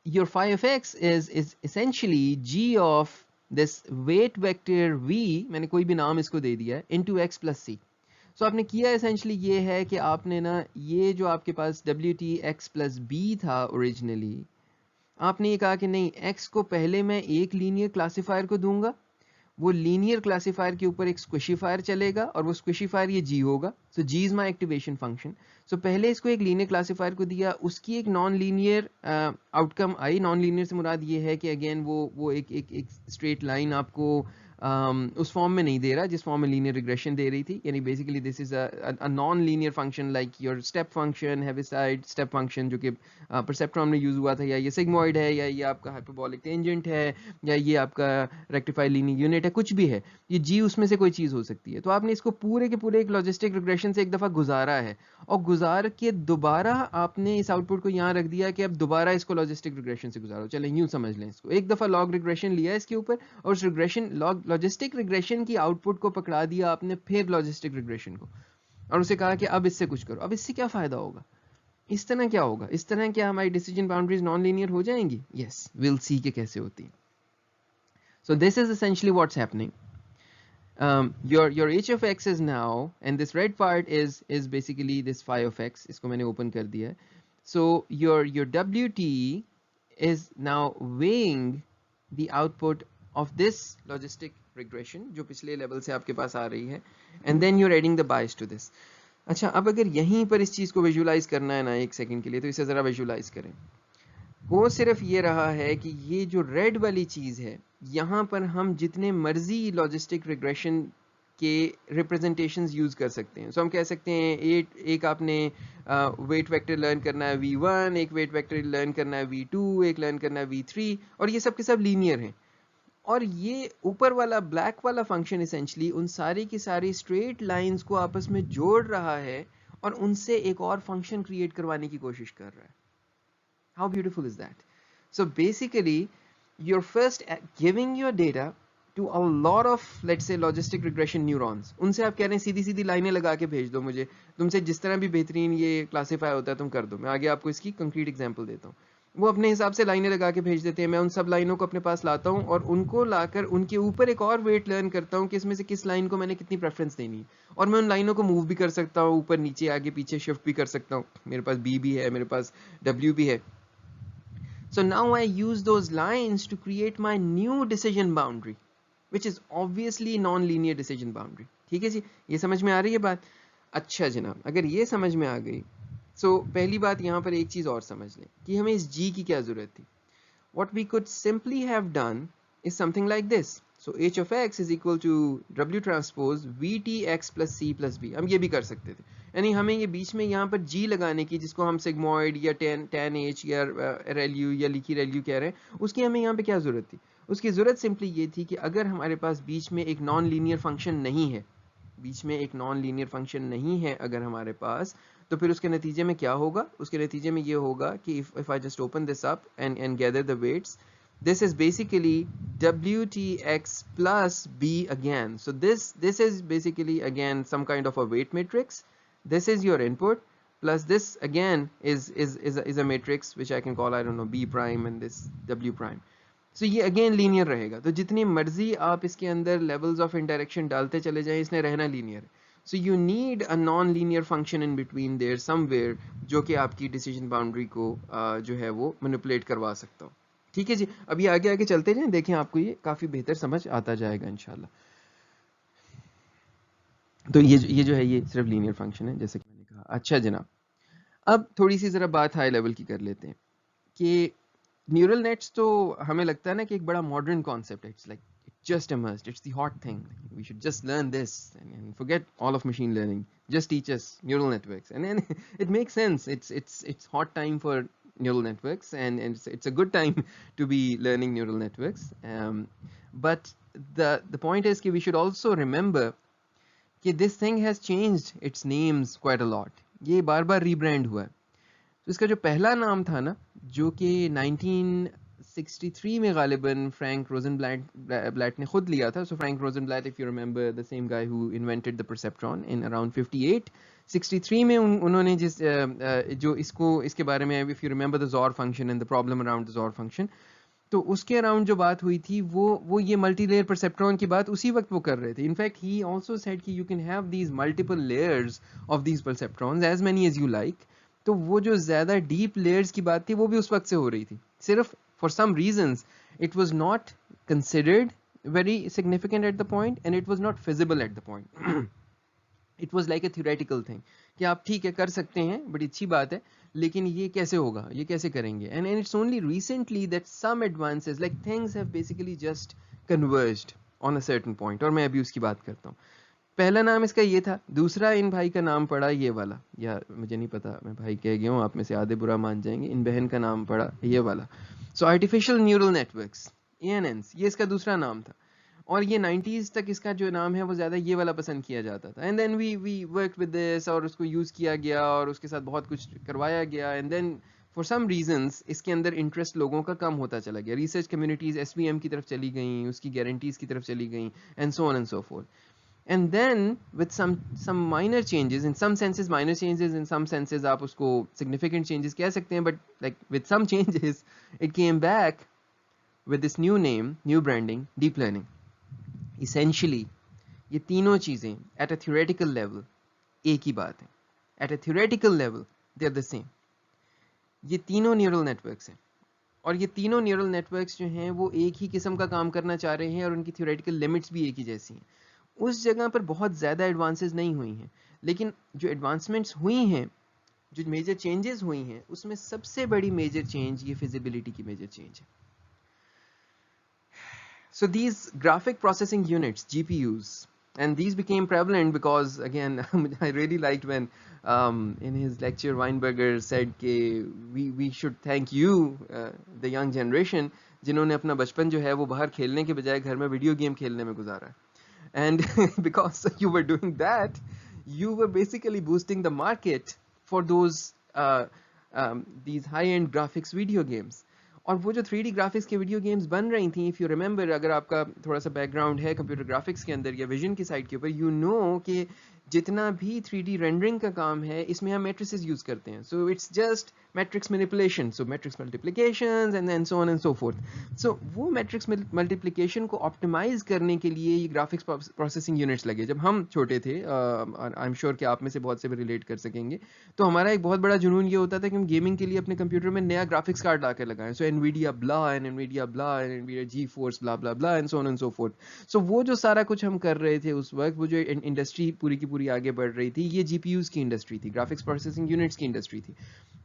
your phi of x is essentially g of this weight vector v, मैंने कोई भी नाम इसको दे दिया है, into x plus c. सो आपने किया एसेंशली ये है कि आपने ना ये जो आपके पास WT(x + b) था ओरिजिनली, आपने ये कहा कि नहीं, x को पहले मैं एक लीनियर क्लासीफायर को दूंगा, वो लीनियर क्लासीफायर के ऊपर एक स्क्विशिफायर चलेगा और वो स्क्विशिफायर ये g होगा. So g is my activation function. So पहले इसको एक लीनियर क्लासीफायर को दिया, उसकी एक नॉन लीनियर आउटकम आई. नॉन लीनियर से मुराद ये है कि अगेन वो एक स्ट्रेट लाइन आपको उस फॉर्म में नहीं दे रहा जिस फॉर्म में लीनियर रिग्रेशन दे रही थी. यानी basically this is a non linear function like your step function, Heaviside step function जो कि परसेप्ट्रॉन में यूज हुआ था, या ये सिग्मॉइड है, या ये आपका हाइपरबोलिक टेंजेंट है, या ये आपका रेक्टिफाइड लीनियर यूनिट है, कुछ भी है, ये जी उसमें से कोई चीज़ हो सकती है. तो आपने इसको पूरे के पूरे एक लॉजिस्टिक रिग्रेशन से एक दफ़ा गुजारा है, और गुजार के दोबारा आपने इस आउटपुट को यहाँ रख दिया कि अब दोबारा इसको लॉजिस्टिक रिग्रेशन से गुजारो. चलें यूँ समझ लें इसको, एक दफ़ा लॉग रिग्रेशन लिया इसके ऊपर, और उस रिग्रेशन लॉजिस्टिक रिग्रेशन की आउटपुट को पकड़ा दिया आपने फिर लॉजिस्टिक रिग्रेशन को, और उसे कहा कि अब इससे कुछ करो. अब इससे क्या फ़ायदा होगा, इस तरह क्या होगा, इस तरह क्या हमारी डिसीजन बाउंड्रीज नॉन लीनियर हो जाएंगी? यस, विल सी के कैसे होती. So this is essentially what's happening. Your h of x is now, and this red part is basically this phi of x. इसको मैंने open कर दिया है. So your WT is now weighing the output of this logistic regression जो पिछले level से आपके पास आ रही है, and then you're adding the bias to this. अच्छा, अब अगर यहीं पर इस चीज़ को विजुलाइज करना है ना एक सेकंड के लिए, तो इसे ज़रा विजुलाइज करें. वो सिर्फ ये रहा है कि ये जो रेड वाली चीज़ है, यहाँ पर हम जितने मर्जी लॉजिस्टिक रिग्रेशन के रिप्रेजेंटेशंस यूज़ कर सकते हैं. सो हम कह सकते हैं एक आपने वेट वेक्टर लर्न करना है v1, एक वेट वेक्टर लर्न करना है v2, एक लर्न करना है v3, और ये सब के सब लीनियर हैं. और ये ऊपर वाला ब्लैक वाला फंक्शन इसेंशली उन सारी की सारी स्ट्रेट लाइंस को आपस में जोड़ रहा है और उनसे एक और फंक्शन क्रिएट करवाने की कोशिश कर रहा है. How beautiful is that? So basically, you're first giving your data to a lot of, let's say, logistic regression neurons. उनसे आप कह रहे हैं सीधी सीधी लाइनें लगा के भेज दो मुझे, तुमसे जिस तरह भी बेहतरीन ये क्लासीफाई होता है तुम कर दो. मैं आगे आपको इसकी कंक्रीट एग्जांपल देता हूँ. वो अपने हिसाब से लाइनें लगा के भेज देते हैं, मैं उन सब लाइनों को अपने पास लाता हूँ और उनको लाकर उनके ऊपर एक और वेट लर्न करता हूँ कि इसमें से किस लाइन को मैंने कितनी प्रेफरेंस देनी है. और मैं उन लाइनों को मूव भी कर सकता हूँ, ऊपर नीचे आगे पीछे शिफ्ट भी कर सकता हूँ. मेरे पास B भी है, मेरे पास W भी है. So now I use those lines to create my new decision boundary, which is obviously non-linear decision boundary. ठीक है जी, ये समझ में आ रही है बात? अच्छा जनाब, अगर ये समझ में आ गई, so पहली बात यहाँ पर एक चीज़ और समझ लें कि हमें इस G की क्या ज़रूरत थी. What we could simply have done is something like this. So h of x is equal to W transpose VTX plus C plus B. हम ये भी कर सकते थे, यानी हमें ये बीच में यहाँ पर G लगाने की, जिसको हम सिग्मॉइड या tan H या ReLU या लीकी ReLU कह रहे हैं, उसकी हमें यहाँ पे क्या ज़रूरत थी? उसकी ज़रूरत सिंपली ये थी कि अगर हमारे पास बीच में एक नॉन लीनियर फंक्शन नहीं है, बीच में एक नॉन लीनियर फंक्शन नहीं है अगर हमारे पास, तो फिर उसके नतीजे में क्या होगा? उसके नतीजे में ये होगा कि if I just open this up and gather the weights, this is basically WTX plus B again. So this is basically again some kind of a weight matrix. This is your input plus this again is a matrix which I can call, I don't know, B prime and this W prime. So ये again linear रहेगा. तो जितनी मर्जी आप इसके अंदर levels of interaction डालते चले जाएं, इसने रहना linear. So you need a non linear function in between their somewhere जो कि आपकी डिसीजन बाउंड्री को जो है वो मैनिपुलेट करवा सकता हो. ठीक है जी, अभी आगे आगे चलते जाएं, देखें आपको ये काफ़ी बेहतर समझ आता जाएगा इंशाल्लाह. तो ये जो है ये सिर्फ लीनियर फंक्शन है जैसे कि मैंने कहा. अच्छा जनाब, अब थोड़ी सी ज़रा बात हाई लेवल की कर लेते हैं कि न्यूरल नेट्स तो हमें लगता है ना कि एक बड़ा मॉडर्न कॉन्सेप्ट है. It's like just emerged, it's the hot thing, we should just learn this and forget all of machine learning, just teach us neural networks. And then it makes sense, it's hot time for neural networks, and it's a good time to be learning neural networks. But the point is that we should also remember that this thing has changed its names quite a lot. ये बार बार rebrand हुआ है. तो इसका जो पहला नाम था ना, जो कि 1963 में गालिबन फ्रैंक रोजनब्लैट ने खुद लिया था. So Frank Rosenblatt, if you remember, the same guy who invented the perceptron in around 63 में उन्होंने जो इसके बारे में, if you remember the XOR function and the problem around the XOR function, तो उसके अराउंड जो बात हुई थी वो ये मल्टी लेयर परसेप्ट्रॉन की बात उसी वक्त वो कर रहे थे. इनफैक्ट ही आल्सो सेड कि you can have these multiple layers of these perceptrons as many as you like. तो वो जो ज़्यादा डीप लेयर्स की बात थी वो भी उस वक्त से हो रही थी. सिर्फ for some reasons it was not considered very significant at the point and it was not feasible at the point. It was like a theoretical thing कि आप ठीक है कर सकते हैं, बड़ी अच्छी बात है, लेकिन ये कैसे होगा, ये कैसे करेंगे. and it's only recently that some advances like things have basically just converged on a certain point. और मैं अभी उसकी बात करता हूँ. पहला नाम इसका ये था, दूसरा इन भाई का नाम पड़ा ये वाला, या मुझे नहीं पता, मैं भाई कह गया हूँ, आप में से आधे बुरा मान जाएंगे, इन बहन का नाम पड़ा ये वाला. सो आर्टिफिशियल न्यूरल नेटवर्क्स, ANNs, ये इसका दूसरा नाम था. और ये 90s तक इसका जो नाम है वो ज़्यादा ये वाला पसंद किया जाता था. And then we work with this और उसको यूज़ किया गया और उसके साथ बहुत कुछ करवाया गया. And then for some reasons इसके अंदर इंटरेस्ट लोगों का कम होता चला गया. रिसर्च कम्युनिटीज़ SVM की तरफ चली गई, उसकी गारंटीज़ की तरफ चली गई, and so on and so fourth. And then with some minor changes, in some senses minor changes, in some senses आप उसको significant changes कह सकते हैं, but like with some changes it came back with this new name, new branding, deep learning. Essentially ये तीनों चीज़ें at a theoretical level एक ही बात है. At a theoretical level they are the same. ये तीनों neural networks हैं और ये तीनों neural networks जो हैं वो एक ही किस्म का काम करना चाह रहे हैं और उनकी theoretical limits भी एक ही जैसी हैं. उस जगह पर बहुत ज़्यादा एडवांसेस नहीं हुई हैं, लेकिन जो एडवांसमेंट्स हुई हैं, जो मेजर चेंजेस हुई हैं, उसमें सबसे बड़ी मेजर चेंज ये फिजिबिलिटी की मेजर चेंज है. So these graphic processing units, GPUs, and these became prevalent because again I really liked when in his lecture Weinberger said कि we should thank you the young generation जिन्होंने अपना बचपन जो है वो बाहर खेलने के बजाय घर में वीडियो गेम खेलने में गुजारा है. And because you were doing that, you were basically boosting the market for those these high-end graphics video games. और वो जो 3D ग्राफिक्स के वीडियो गेम्स बन रही थी, इफ़ यू रिमेंबर, अगर आपका थोड़ा सा बैकग्राउंड है कंप्यूटर ग्राफिक्स के अंदर या विजन की साइड के ऊपर, यू नो कि जितना भी 3D रेंडरिंग का काम है इसमें हम मैट्रिसेस यूज़ करते हैं. So it's just matrix manipulation, so matrix multiplications and then so on and so forth. So वो मैट्रिक्स मल्टीप्लिकेशन को ऑप्टिमाइज करने के लिए ये ग्राफिक्स प्रोसेसिंग यूनिट्स लगे. जब हम छोटे थे, आई एम श्योर कि आप में से बहुत से भी रिलेट कर सकेंगे, तो हमारा एक बहुत बड़ा जुनून ये होता था कि हम गेमिंग के लिए अपने कंप्यूटर में नया ग्राफिक्स कार्ड ला के लगाएं. सो NVIDIA blah and NVIDIA blah and NVIDIA GeForce blah blah blah and so on and so forth. So वो जो सारा कुछ हम कर रहे थे उस वक्त, वो जो इंडस्ट्री पूरी की पूरी आगे बढ़ रही थी, ये GPUs की इंडस्ट्री थी, ग्राफिक्स प्रोसेसिंग यूनिट्स की इंडस्ट्री थी,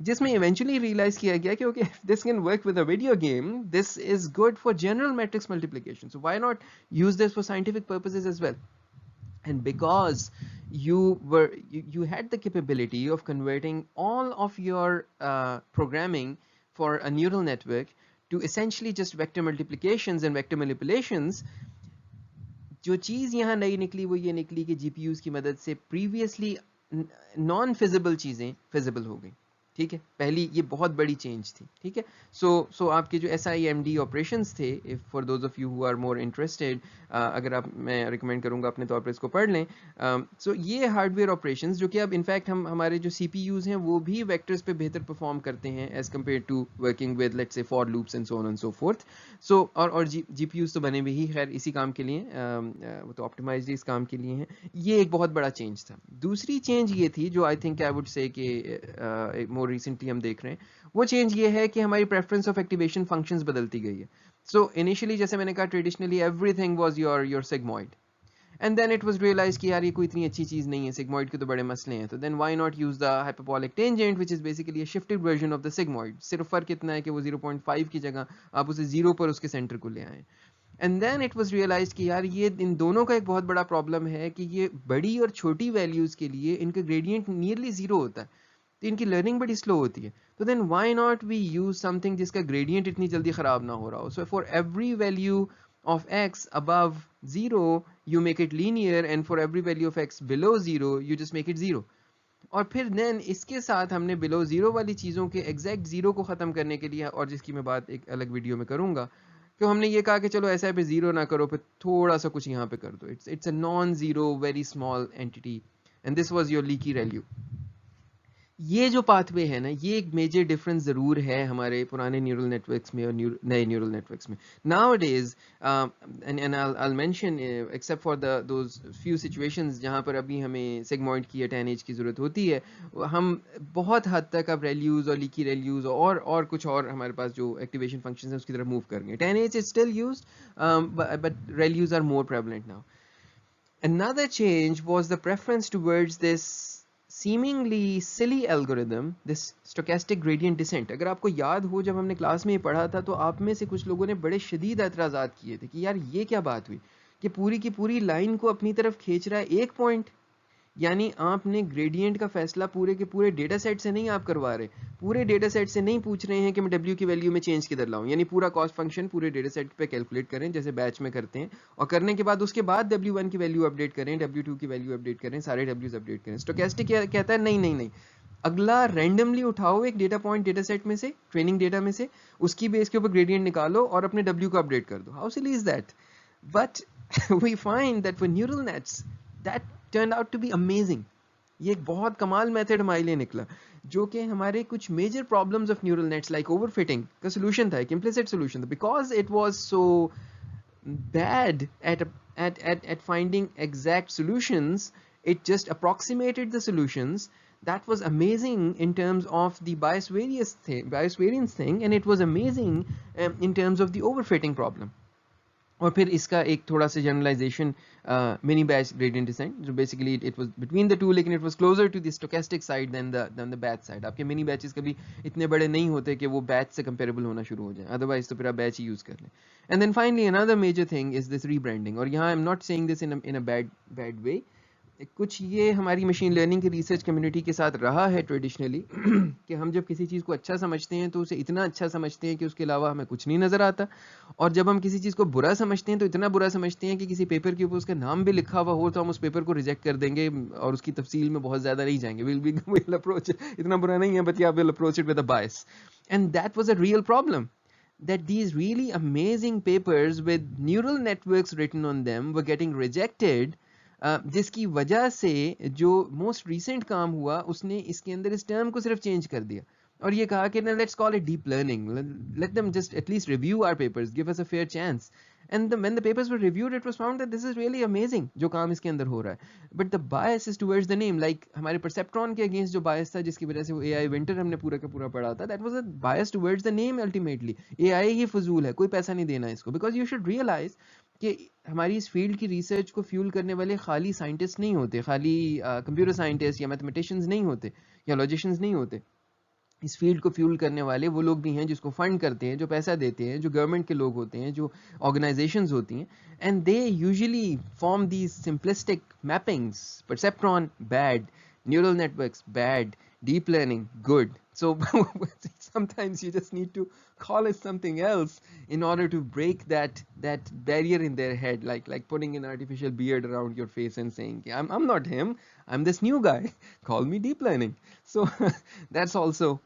जिसमें इवेंचुअली रियलाइज किया गया कि okay, this can work with a video game, this is good for general matrix multiplication, so why not use this for scientific purposes as well. And because you had the capability of converting all of your programming for a neural network to essentially just vector multiplications and vector manipulations, जो चीज़ यहाँ नई निकली वो ये निकली कि GPUs की मदद से previously non feasible चीज़ें feasible हो गई. ठीक है, पहली ये बहुत बड़ी चेंज थी. ठीक है, सो आपके जो SIMD ऑपरेशंस थे, if for those of you who are more interested, अगर आप, मैं रिकमेंड करूंगा अपने तौर पर इसको पढ़ लें. सो ये हार्डवेयर ऑपरेशंस जो कि अब इनफैक्ट हमारे जो CPUs हैं वो भी वेक्टर्स पे बेहतर परफॉर्म करते हैं as compared to working with let's say for loops and so on and so forth. So और GPUs तो बने भी ही खैर इसी काम के लिए, वो तो ऑप्टिमाइज्ड इस काम के लिए हैं. ये एक बहुत बड़ा चेंज था. दूसरी चेंज ये थी जो I think I would say कि मोर रिसेंटली हम देख रहे हैं, वो चेंज ये है कि हमारी प्रेफरेंस ऑफ एक्टिवेशन फंक्शंस बदलती गई है. सो इनिशियली जैसे मैंने कहा, traditionally everything was your sigmoid, and then it was realise कि यार ये कोई इतनी अच्छी चीज नहीं है, सिग्मॉइड के तो बड़े मसले हैं, तो then why not use the hyperbolic tangent which is basically a shifted version of the sigmoid. सिर्फ फर्क इतना है कि वो 0.5 की जगह आप उसे 0 पर उसके सेंटर को ले आए. And then it was realise कि यार ये इन दोनों का एक बहुत बड़ा प्रॉब्लम है कि ये बड़ी और छोटी वैल्यूज के लिए इनका ग्रेडियंट नियरली 0 होता है, तो इनकी लर्निंग बड़ी स्लो होती है. तो then why not we use something जिसका ग्रेडियंट इतनी जल्दी खराब ना हो रहा हो. So for every value of x above 0 you make it linear and for every value of x below 0 you just make it 0. और फिर देन इसके साथ हमने बिलो 0 वाली चीज़ों के एग्जैक्ट 0 को ख़त्म करने के लिए, और जिसकी मैं बात एक अलग वीडियो में करूँगा, कि हमने ये कहा कि चलो ऐसा पे 0 ना करो, फिर थोड़ा सा कुछ यहाँ पे कर दो. It's a non zero very small entity and this was your leaky value. ये जो पाथवे है ना, ये एक मेजर डिफरेंस ज़रूर है हमारे पुराने न्यूरल नेटवर्क्स में और नए न्यूरल नेटवर्क्स में now it is. And I'll mention except for those few situations जहाँ पर अभी हमें सेगमॉइड की या 10H की ज़रूरत होती है, हम बहुत हद तक अब रेल्यूज़ और लीकी रेल्यूज़ और कुछ और हमारे पास जो एक्टिवेशन फंक्शन है उसकी तरफ मूव कर गए। 10H is still use, but ReLUs are more prevalent now. Another change was the preference towards this seemingly silly algorithm, this stochastic gradient descent. अगर आपको याद हो जब हमने क्लास में ये पढ़ा था तो आप में से कुछ लोगों ने बड़े शदीद एतराज़ात किए थे कि यार ये क्या बात हुई कि पूरी की पूरी लाइन को अपनी तरफ खींच रहा है एक पॉइंट। यानी आपने ग्रेडियंट का फैसला पूरे के पूरे डेटा सेट से नहीं आप करवा रहे, पूरे डेटा सेट से नहीं पूछ रहे हैं कि मैं W की वैल्यू में चेंज किधर लाऊं, यानी पूरा कॉस्ट फंक्शन पूरे डेटा सेट पे कैलकुलेट करें जैसे बैच में करते हैं, और करने के बाद उसके बाद W1 की वैल्यू अपडेट करें, W2 की वैल्यू अपडेट करें, सारे W's अपडेट करें। स्टोकेस्टिक कहता है नहीं नहीं नहीं, अगला रैंडमली उठाओ एक डेटा पॉइंट डेटा सेट में से, ट्रेनिंग डेटा में से, उसकी बेस के ऊपर ग्रेडियंट निकालो और अपने W को अपडेट कर दो। How silly is that? But we find that for neural nets that turn out to be amazing. ये एक बहुत कमाल मेथड हमारे लिए निकला जो कि हमारे कुछ major problems of neural nets like overfitting का सोल्यूशन था, एक इम्प्लिसिट सोल्यूशन था, because it was so bad at finding exact solutions. It just approximated the solutions. That was amazing in terms of the bias variance thing, and it was amazing in terms of the overfitting problem. और फिर इसका एक थोड़ा सा generalization mini batch gradient descent, जो basically it was between the two, लेकिन it was closer to the stochastic side then the batch side. आपके mini batches कभी इतने बड़े नहीं होते कि वो बैच से कंपेरेबल होना शुरू हो जाए, अदरवाइज तो फिर आप बैच ही यूज कर लें। And then finally another major thing is this rebranding, और यहाँ I am not saying this in a bad way. कुछ ये हमारी मशीन लर्निंग की रिसर्च कम्युनिटी के साथ रहा है ट्रेडिशनली कि हम जब किसी चीज़ को अच्छा समझते हैं तो उसे इतना अच्छा समझते हैं कि उसके अलावा हमें कुछ नहीं नज़र आता, और जब हम किसी चीज़ को बुरा समझते हैं तो इतना बुरा समझते हैं कि किसी पेपर के ऊपर उसका नाम भी लिखा हुआ हो तो हम उस पेपर को रिजेक्ट कर देंगे और उसकी तफसील में बहुत ज़्यादा नहीं जाएंगे। विल अप्रोच इतना बुरा नहीं है, बट या will approach it with a bias, and that was a real problem, that these really amazing papers with neural networks written on them were getting rejected, जिसकी वजह से जो मोस्ट रिसेंट काम हुआ उसने इसके अंदर इस टर्म को सिर्फ चेंज कर दिया और ये कहा कि let's call it deep learning, let them just at least review our papers, give us a fair chance. And when the papers were reviewed, it was found that this is really amazing जो काम इसके अंदर हो रहा है, but the bias is towards the name, like हमारे perceptron के against जो bias था जिसकी वजह से वो AI winter हमने पूरा का पूरा पढ़ा था, that was a bias towards the name ultimately। AI ही फजूल है, कोई पैसा नहीं देना इसको, because you should realize कि हमारी इस फील्ड की रिसर्च को फ्यूल करने वाले खाली साइंटिस्ट नहीं होते, खाली कंप्यूटर साइंटिस्ट या मैथमेटिशियंस नहीं होते या लॉजिशियंस नहीं होते। इस फील्ड को फ्यूल करने वाले वो लोग भी हैं जिसको फंड करते हैं, जो पैसा देते हैं, जो गवर्नमेंट के लोग होते हैं, जो ऑर्गेनाइजेशंस होती हैं, and they usually form these simplistic mappings, perceptron bad, neural networks bad, deep learning good. So sometimes you just need to call it something else in order to break that barrier in their head, like putting an artificial beard around your face and saying I'm not him, I'm this new guy, call me deep learning. So that's also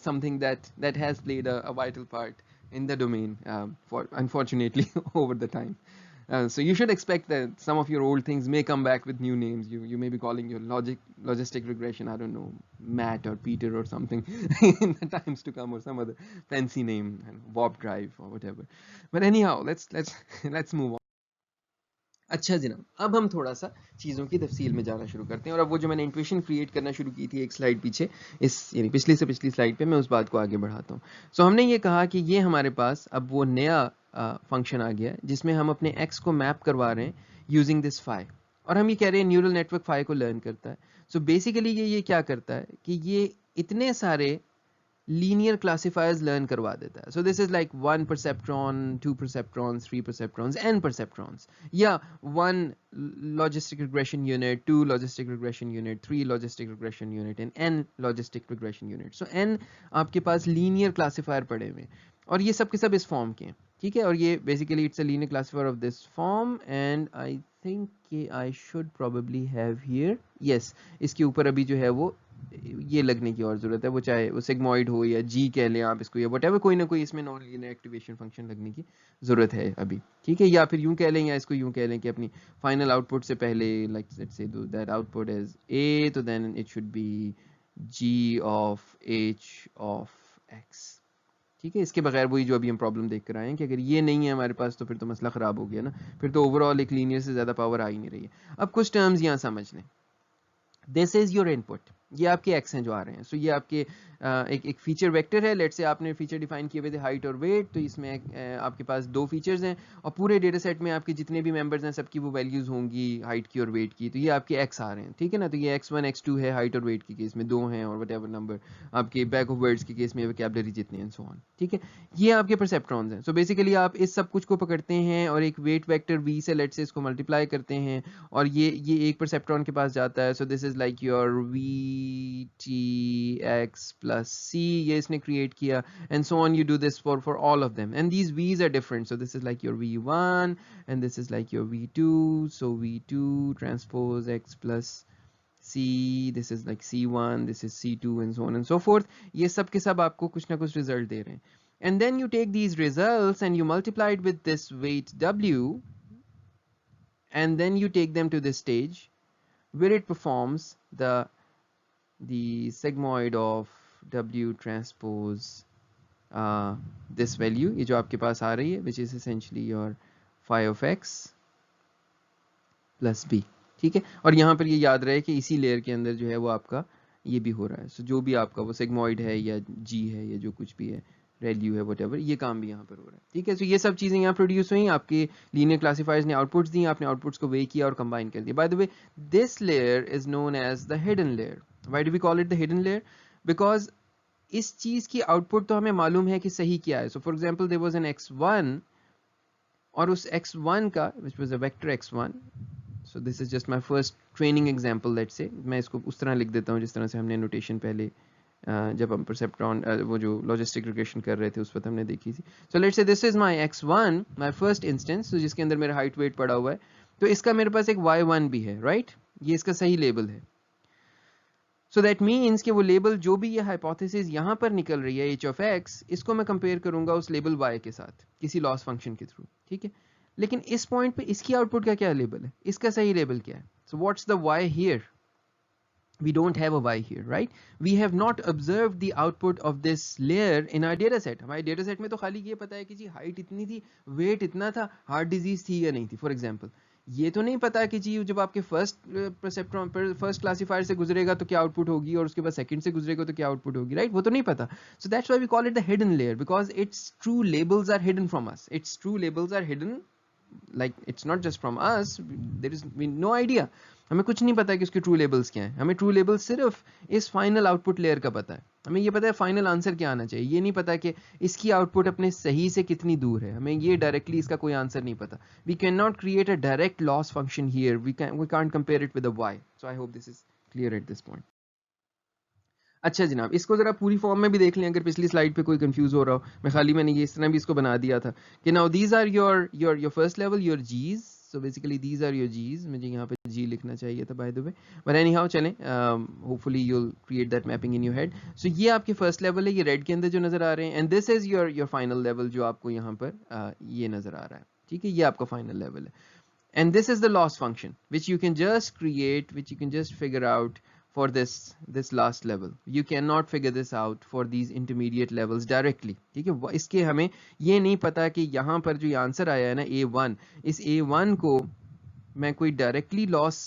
something that has played a vital part in the domain, for unfortunately over the time. So you should expect that some of your old things may come back with new names. You may be calling your logistic regression, I don't know, Matt or Peter or something in the times to come, or some other fancy name, warp drive or whatever. But anyhow, let's move on. अच्छा जनाब, अब हम थोड़ा सा चीज़ों की तफसील में जाना शुरू करते हैं, और अब वो जो मैंने इंट्यूशन क्रिएट करना शुरू की थी एक स्लाइड पीछे, इस यानी पिछली से पिछली स्लाइड पे, मैं उस बात को आगे बढ़ाता हूँ। सो हमने ये कहा कि ये हमारे पास अब वो नया फंक्शन आ गया जिसमें हम अपने एक्स को मैप करवा रहे हैं यूजिंग दिस फाई, और हम ये कह रहे हैं न्यूरल नेटवर्क फाई को लर्न करता है। सो बेसिकली ये क्या करता है कि ये इतने सारे लीनियर क्लासिफायर्स लर्न करवा देता है। So this is like 1 perceptron, 2 perceptrons, 3 perceptrons, n perceptrons, या 1 logistic regression unit, 2 logistic regression unit, 3 logistic regression unit, and n logistic regression unit. So n आपके पास लीनियर क्लासिफायर पड़े हुए हैं, और ये सब के सब इस फॉर्म के हैं, ठीक है। और ये basically it's a linear classifier of this form, and I think I should probably have here, yes, इसके ऊपर अभी जो है वो ये लगने की और ज़रूरत है, वो चाहे वो सिग्मॉइड हो या जी कह लें आप इसको, या व्हाटएवर, कोई ना कोई इसमें नॉन लीनियर एक्टिवेशन फंक्शन लगने की ज़रूरत है अभी, ठीक है। या फिर यूं कह लें, या इसको यूं कह लें कि अपनी फाइनल आउटपुट से पहले, like let's say that output is a, तो then it should be g of h of x। ठीक है, इसके बगैर वही जो अभी हम प्रॉब्लम देख कर आए हैं कि अगर ये नहीं है हमारे पास तो फिर तो मसला ख़राब हो गया ना, फिर तो ओवरऑल एक लीनियर से ज़्यादा पावर आ ही नहीं रही है। अब कुछ टर्म्स यहाँ समझ लें। दिस इज़ योर इनपुट, ये आपके एक्स हैं जो आ रहे हैं। सो ये आपके एक फीचर वेक्टर है। लेट से आपने फीचर डिफाइन किए हुए थे हाइट और वेट, तो इसमें आपके पास दो फीचर्स हैं और पूरे डेटा सेट में आपके जितने भी मेंबर्स हैं सबकी वो वैल्यूज़ होंगी हाइट की और वेट की। तो ये आपके एक्स आ रहे हैं, ठीक है ना। तो ये x1 x2 है हाइट और वेट के केस में, दो हैं, और वट एवर नंबर आपके बैक ऑफ वर्ड्स के केस में वोकैबुलरी जितने हैं, सो ऑन। ठीक है, ये आपके परसेप्ट्रॉन्स हैं। सो बेसिकली आप इस सब कुछ को पकड़ते हैं और एक वेट वेक्टर v से लेट से इसको मल्टीप्लाई करते हैं और ये एक परसेप्ट्रॉन के पास जाता है। So this is like your V T X plus C, ये इसने क्रिएट किया, and so on you do this for all of them, and these Vs are different. So this is like your v1 and this is like your v2, so v2 transpose x प्लस c, this is like c1, this is c2, and so on and so forth. ये सब के सब आपको कुछ ना कुछ result दे रहे हैं, and then you take these results and you multiply it with this weight w, and then you take them to this stage where it performs the sigmoid of w transpose this value, ये जो आपके पास आ रही है, which is essentially your phi of x plus b। ठीक है, और यहाँ पर ये याद रहे कि इसी लेयर के अंदर जो है वो आपका ये भी हो रहा है। सो जो भी आपका वो सेगमॉइड है या जी है या जो कुछ भी है, वैल्यू है, वटएवर, ये काम भी यहाँ पर हो रहा है। ठीक है, सो ये सब चीज़ें यहाँ प्रोड्यूस हुई, आपके लीनियर क्लासीफायर्स ने आउटपुट्स दी, आपने आउटपुट्स को वे किया और कंबाइन कर दिया। By the way, this layer is known as the hidden layer. Why do we call it the hidden layer? Because इस चीज़ की आउटपुट तो हमें मालूम है कि सही क्या है। So for example there was an x1 और उस x1 का which was a vector x1, so this is just my first training example. Let say मैं इसको उस तरह लिख देता हूँ जिस तरह से हमने नोटेशन पहले जब हम परसेप्ट्रॉन वो जो लॉजिस्टिक रिग्रेशन कर रहे थे उस वक्त हमने देखी थी। So let's say this is my x1, my first instance, तो जिसके अंदर मेरा हाइट वेट पड़ा हुआ है। तो इसका मेरे पास एक y1 भी है, राइट? ये इसका सही लेबल है। सो दैट मीन्स कि वो लेबल जो भी ये हाइपोथेसिस यहाँ पर निकल रही है h ऑफ x, इसको मैं कंपेयर करूंगा उस लेबल y के साथ किसी लॉस फंक्शन के थ्रू। ठीक है, लेकिन इस पॉइंट पे इसकी आउटपुट का क्या लेबल है, इसका सही लेबल क्या है? So what's the y here? We don't have a y here, right? We have not observed the output of this layer in our data set. हमारे data set में तो खाली ये पता है कि जी हाइट इतनी थी, वेट इतना था, हार्ट डिजीज थी या नहीं थी, फॉर एग्जाम्पल। ये तो नहीं पता कि जी जब आपके फर्स्ट परसेप्ट्रॉन पर फर्स्ट क्लासीफायर से गुजरेगा तो क्या आउटपुट होगी और उसके बाद सेकंड से गुजरेगा तो क्या आउटपुट होगी, राइट? वो तो नहीं पता। So that's why we call it the hidden layer, because its true labels are hidden from us. Its true labels are hidden, like it's not just from us, there is no idea, हमें कुछ नहीं पता कि उसके true labels क्या हैं। हमें true label सिर्फ इस फाइनल आउटपुट लेयर का पता है। हमें ये पता है फाइनल आंसर क्या आना चाहिए, ये नहीं पता कि इसकी आउटपुट अपने सही से कितनी दूर है। हमें ये डायरेक्टली इसका कोई आंसर नहीं पता। We can not create a direct loss function here, we can't compare it with a Y. So I hope this is clear at this point. अच्छा जनाब, इसको जरा पूरी फॉर्म में भी देख लें अगर पिछली स्लाइड पे कोई कंफ्यूज हो रहा हो। मैंने ये इस तरह भी इसको बना दिया था कि now these are your first level, your Gs. So basically these are your Gs, मुझे यहाँ पे जी लिखना चाहिए था by the way, but anyhow चलें, hopefully you'll create that mapping in your head. So ये आपके फर्स्ट लेवल है, ये रेड के अंदर जो नजर आ रहे हैं, and this is your final level जो आपको यहाँ पर ये नजर आ रहा है। ठीक है, ये आपका फाइनल लेवल है, and this is the loss function which you can just create, which you can just figure out for this last level. You cannot figure this out for these intermediate levels directly. ठीक है, इसके हमें ये नहीं पता कि यहाँ पर जो आंसर आया है ना a1, इस a1 को मैं कोई डायरेक्टली लॉस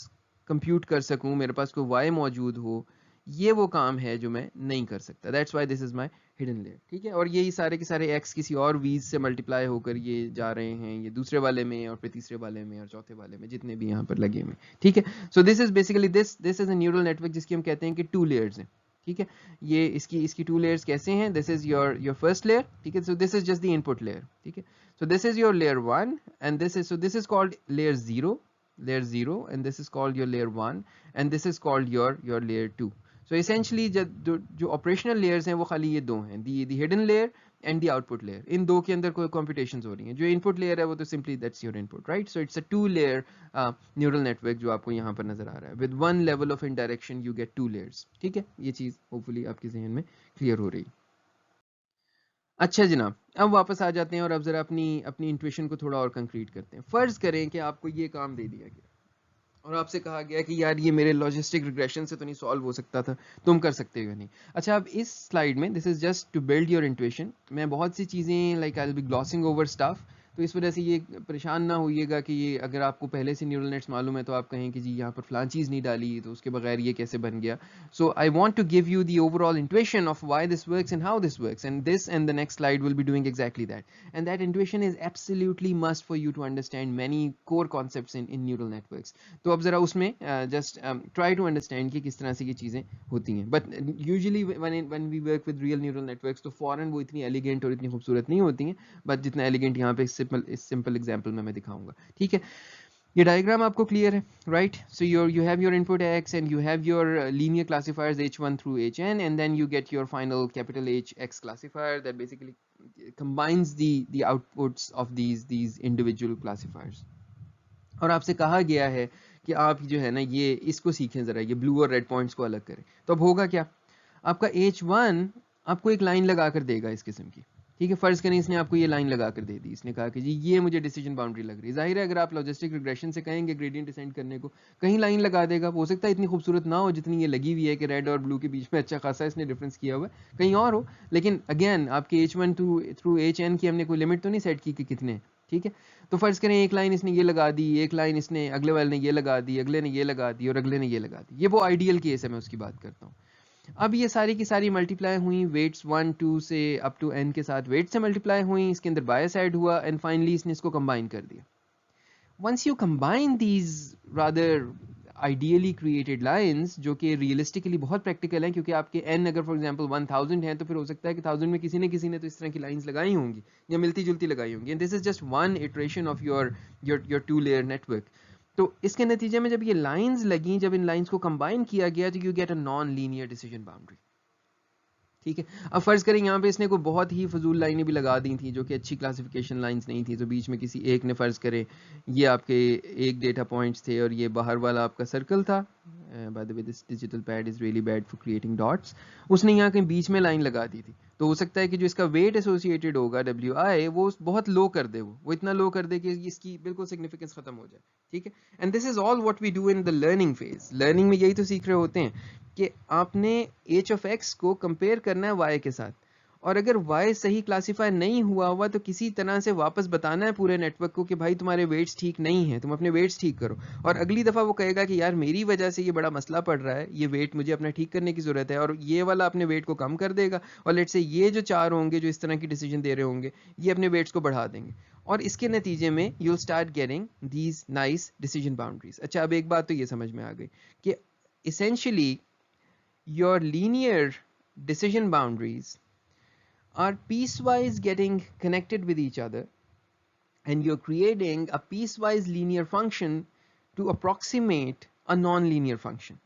कंप्यूट कर सकूं, मेरे पास कोई y मौजूद हो, ये वो काम है जो मैं नहीं कर सकता। That's why this is my hidden layer. ठीक है, और यही सारे के सारे x किसी और वीज से मल्टीप्लाई होकर ये जा रहे हैं, ये दूसरे वाले में और फिर तीसरे वाले में और चौथे वाले में, जितने भी यहाँ पर लगे हुए। ठीक है, so this is basically this is a neural network जिसकी हम कहते हैं कि 2 लेयर्स हैं। ठीक है, ये इसकी 2 लेयर्स कैसे हैं? This is your first layer. ठीक है, so this is just the input layer. ठीक है, so this is your layer 1 and this is called layer 0, and this is called your layer 1 and this is called your layer 2. So essentially जो operational layers हैं वो खाली ये दो हैं, the hidden layer and the output layer. इन दो के अंदर कोई computations हो रही हैं। जो input layer है वो तो simply that's your input, right? So it's a 2 layer neural network जो आपको यहाँ पर नजर आ रहा है। With one level of indirection you get 2 layers. ठीक है, ये चीज़ hopefully आपके जहन में clear हो रही। अच्छा जनाब, अब वापस आ जाते हैं और अब जरा अपनी इंट्यूशन को थोड़ा और कंक्रीट करते हैं। फर्ज करें कि आपको ये काम दे दिया गया और आपसे कहा गया कि यार ये मेरे लॉजिस्टिक रिग्रेशन से तो नहीं सॉल्व हो सकता था, तुम कर सकते हो या नहीं। अच्छा, अब इस स्लाइड में this is just to build your intuition, मैं बहुत सी चीज़ें like I will be glossing over stuff, तो इस वजह से ये परेशान ना होइएगा कि ये अगर आपको पहले से न्यूरल नेट्स मालूम है तो आप कहें कि जी यहाँ पर फलां चीज़ नहीं डाली तो उसके बगैर ये कैसे बन गया। So I want to give you the overall intuition of why this works and how this works, and this and the next slide will be doing exactly that, and that intuition is absolutely must for you to understand many core concepts in neural networks. तो अब ज़रा उसमें just try to understand कि किस तरह से ये चीज़ें होती हैं। But usually when we work with real neural networks तो फ़ौरन वो इतनी एलिगेंट और इतनी खूबसूरत नहीं होती हैं, बट जितना एलिगेंट यहाँ पे इस सिंपल एग्जाम्पल में मैं दिखाऊंगा। ठीक है, ये डायग्राम आपको क्लियर है, right? So you have your input x and you have your linear classifiers h1 through hn, and then you get your final capital H x classifier that basically combines the outputs of these individual classifiers। और आपसे कहा गया है कि आप जो है ना ये इसको सीखें ज़रा, ये ब्लू और रेड पॉइंट्स को अलग करें। तो अब होगा क्या, आपका H1 आपको एक लाइन लगा कर देगा इस किस्म की। ठीक है, फर्ज करें इसने आपको ये लाइन लगा कर दे दी, इसने कहा कि जी ये मुझे डिसीजन बाउंड्री लग रही है। जाहिर है अगर आप लॉजिस्टिक रिग्रेशन से कहेंगे ग्रेडियंट डिसेंड करने को, कहीं लाइन लगा देगा, हो सकता है इतनी खूबसूरत ना हो जितनी ये लगी हुई है कि रेड और ब्लू के बीच में अच्छा खासा इसने डिफरेंस किया हुआ है, कहीं और हो। लेकिन अगेन आपके H1 थ्रू HN की हमने कोई लिमिट तो नहीं सेट की कि कितने। ठीक है, तो फर्ज करें एक लाइन इसने ये लगा दी, एक लाइन इसने अगले वाले ने ये लगा दी, अगले ने ये लगा दी और अगले ने ये लगा दी। ये वो आइडियल केस है, मैं उसकी बात करता हूँ। अब ये सारी की सारी मल्टीप्लाई हुई वेट्स 1 2 से अप टू n के साथ वेट से मल्टीप्लाई हुई, इसके अंदर बायस ऐड हुआ एंड फाइनली इसने इसको कंबाइन कर दिया। Once you combine these rather ideally created lines, जो कि रियलिस्टिकली बहुत प्रैक्टिकल हैं, क्योंकि आपके n अगर फॉर एग्जांपल 1000 है तो फिर हो सकता है कि 1000 में किसी ने तो इस तरह की लाइंस लगाई होंगी या मिलती जुलती लगाई होंगी, and this is just one iteration of your two layer network. तो इसके नतीजे में जब ये लाइंस लगी, जब इन लाइंस को कंबाइन किया गया तो you get a non linear decision boundary. ठीक है, अब फर्ज करें यहाँ पे इसने कोई बहुत ही फजूल लाइनें भी लगा दी थी जो कि अच्छी क्लासिफिकेशन लाइंस नहीं थी, तो बीच में किसी एक ने फर्ज करें ये आपके एक डेटा पॉइंट्स थे और ये बाहर वाला आपका सर्कल था। By the way this digital pad is really bad for creating dots. उसने यहाँ कहीं बीच में लाइन लगा दी थी, तो हो सकता है कि जो इसका वेट एसोसिएटेड होगा WI वो बहुत लो कर दे, वो इतना लो कर दे कि इसकी बिल्कुल सिग्निफिकेंस खत्म हो जाए। ठीक है, and this is all what we do in the learning phase. Learning में यही तो सीख रहे होते हैं कि आपने h of x को कंपेयर करना है y के साथ, और अगर y सही क्लासीफाई नहीं हुआ तो किसी तरह से वापस बताना है पूरे नेटवर्क को कि भाई तुम्हारे वेट्स ठीक नहीं है, तुम अपने वेट्स ठीक करो। और अगली दफ़ा वो कहेगा कि यार मेरी वजह से ये बड़ा मसला पड़ रहा है, ये वेट मुझे अपना ठीक करने की ज़रूरत है, और ये वाला अपने वेट को कम कर देगा, और लेट से ये जो चार होंगे जो इस तरह की डिसीजन दे रहे होंगे ये अपने वेट्स को बढ़ा देंगे, और इसके नतीजे में you will start getting these nice decision boundaries. अच्छा, अब एक बात तो ये समझ में आ गई कि essentially your linear decision boundaries are piecewise getting connected with each other, and you're creating a piecewise linear function to approximate a non-linear function.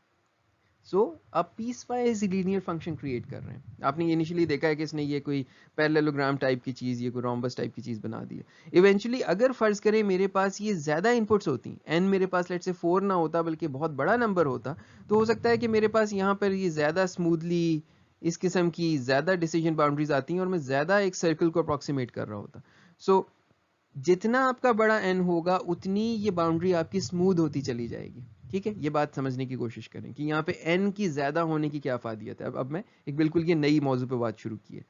So आप piecewise linear function create कर रहे हैं। आपने इनिशियली देखा है कि इसने ये कोई पैरेललोग्राम टाइप की चीज़, ये कोई रोम्बस टाइप की चीज़ बना दी है। इवेंचुअली अगर फ़र्ज़ करें मेरे पास ये ज़्यादा इनपुट्स होती, n मेरे पास लेट से 4 ना होता बल्कि बहुत बड़ा नंबर होता, तो हो सकता है कि मेरे पास यहाँ पर ये ज़्यादा स्मूथली इस किस्म की ज़्यादा डिसीजन बाउंड्रीज आती हैं और मैं ज़्यादा एक सर्कल को अप्रॉक्सीमेट कर रहा होता। सो जितना आपका बड़ा n होगा उतनी ये बाउंड्री आपकी स्मूथ होती चली जाएगी। ठीक है, ये बात समझने की कोशिश करें कि यहाँ पे n की ज़्यादा होने की क्या फ़ायदियत है। अब मैं एक बिल्कुल ये नई मौजू पे बात शुरू की है।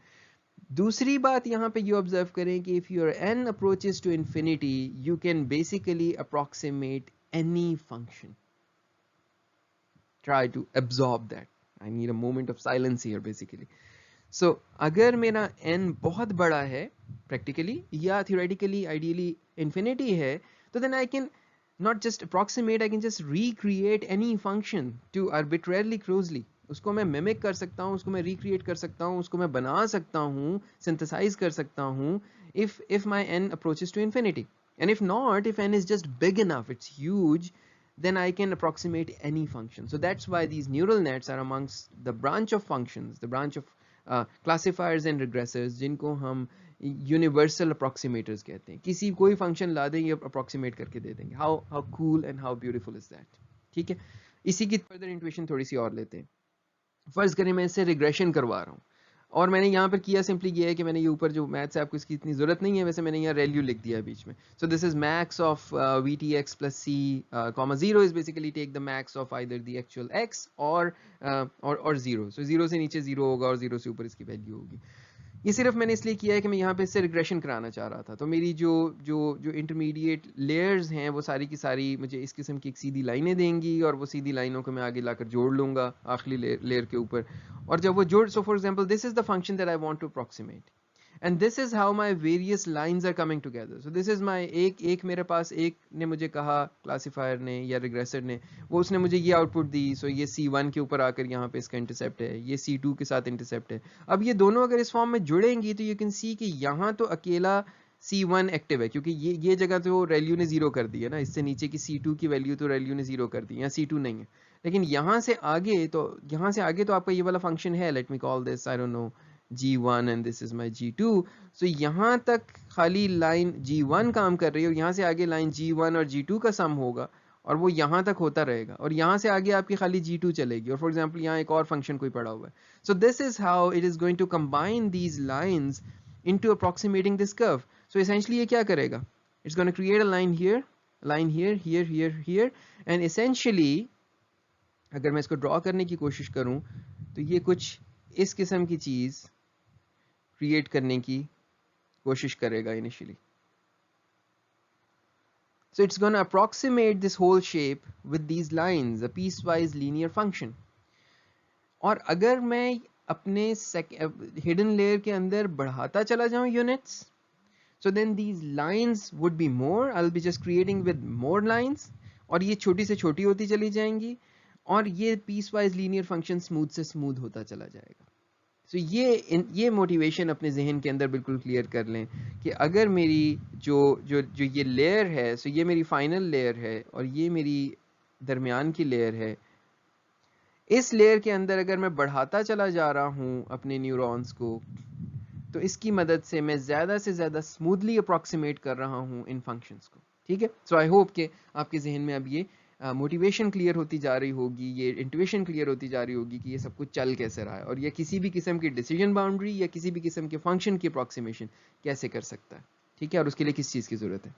दूसरी बात यहाँ पे ये ऑब्जर्व करें कि if your n approaches to infinity you can basically approximate any function. Try to absorb that, I need a moment of silence here basically. So अगर मेरा n बहुत बड़ा है प्रैक्टिकली या थियोरेटिकली आइडियली इन्फिनिटी है, तो then I can not just approximate, I can just recreate any function to arbitrarily closely. उसको मैं मिमिक कर सकता हूँ, उसको मैं रिक्रिएट कर सकता हूँ, उसको मैं बना सकता हूँ, सिंथेसाइज कर सकता हूँ if my n approaches to infinity. And if not, if n is just big enough, it's huge, then I can approximate any function. So that's why these neural nets are amongst the branch of functions, the branch of classifiers and regressors, जिनको हम universal अप्रॉक्सीमेटर्स कहते हैं। किसी कोई function ला दें ये approximate करके दे देंगे। How cool and how beautiful is that. ठीक है, इसी की फर्दर इंट्यूशन थोड़ी सी और लेते हैं। फर्ज करें मैं इससे रिग्रेशन करवा रहा हूँ। और मैंने यहाँ पर किया सिंपली ये है कि मैंने ये ऊपर जो मैथ्स है आपको इसकी इतनी ज़रूरत नहीं है, वैसे मैंने यहाँ वैल्यू लिख दिया है बीच में. So this is max of V T X plus C comma zero is basically take the max of either the actual X और जीरो. सो जीरो से नीचे जीरो होगा और जीरो से ऊपर इसकी वैल्यू होगी. ये सिर्फ मैंने इसलिए किया है कि मैं यहाँ पे इससे रिग्रेशन कराना चाह रहा था. तो मेरी जो जो जो इंटरमीडिएट लेयर्स हैं वो सारी की सारी मुझे इस किस्म की एक सीधी लाइनें देंगी और वो सीधी लाइनों को मैं आगे लाकर जोड़ लूँगा आखिरी लेयर के ऊपर. और जब वो जोड़, so for example this is the function that I want to approximate and this is how my various lines are coming together. So this is my एक मेरे पास एक ने मुझे कहा क्लासिफायर ने या रिग्रेसर ने, वो उसने मुझे ये आउटपुट दी. सो ये C1 के ऊपर आकर यहाँ पे इसका इंटरसेप्ट है, ये C2 के साथ इंटरसेप्ट है. अब ये दोनों अगर इस फॉर्म में जुड़ेंगी तो यू कैन सी कि यहाँ तो अकेला C1 एक्टिव है क्योंकि ये जगह तो रेल्यू ने जीरो कर दी है ना. इससे नीचे की C2 की वैल्यू तो रेल्यू ने जीरो कर दी, यहाँ C2 नहीं है. लेकिन यहाँ से आगे तो आपका ये वाला फंक्शन है. Let me call this I don't no G1 and this is my G2. so यहाँ तक खाली लाइन G1 काम कर रही है और यहाँ से आगे लाइन G1 और G2 का सम होगा और वो यहाँ तक होता रहेगा और यहाँ से आगे आपकी खाली G2 चलेगी. और फॉर एग्जांपल यहाँ एक और फंक्शन कोई पड़ा हुआ है. So this is how it is going to combine these lines into approximating this curve. So essentially ये क्या करेगा, it's going to create a line here here and essentially अगर मैं इसको ड्रॉ करने की कोशिश करूँ तो ये कुछ इस किस्म की चीज़ क्रिएट करने की कोशिश करेगा initially. So it's going to approximate this whole shape with these lines, a piecewise linear function. और अगर मैं अपने hidden layer के अंदर बढ़ाता चला जाऊं units, so then these lines would be more. I'll be just creating with more lines और ये छोटी से छोटी होती चली जाएंगी और ये piecewise linear function smooth से smooth होता चला जाएगा. तो ये मोटिवेशन अपने जहन के अंदर बिल्कुल क्लियर कर लें कि अगर मेरी जो ये लेयर है, सो ये मेरी फाइनल लेयर है और ये मेरी दरमियान की लेयर है. इस लेयर के अंदर अगर मैं बढ़ाता चला जा रहा हूँ अपने न्यूरॉन्स को तो इसकी मदद से मैं ज़्यादा से ज़्यादा स्मूथली अप्रॉक्सीमेट कर रहा हूँ इन फंक्शंस को. ठीक है. सो आई होप कि आपके जहन में अब ये मोटिवेशन क्लियर होती जा रही होगी, ये इंट्यूशन क्लियर होती जा रही होगी कि ये सब कुछ चल कैसे रहा है और ये किसी भी किस्म की डिसीजन बाउंड्री या किसी भी किस्म के फंक्शन की अप्रॉक्सीमेशन कैसे कर सकता है. ठीक है. और उसके लिए किस चीज़ की ज़रूरत है.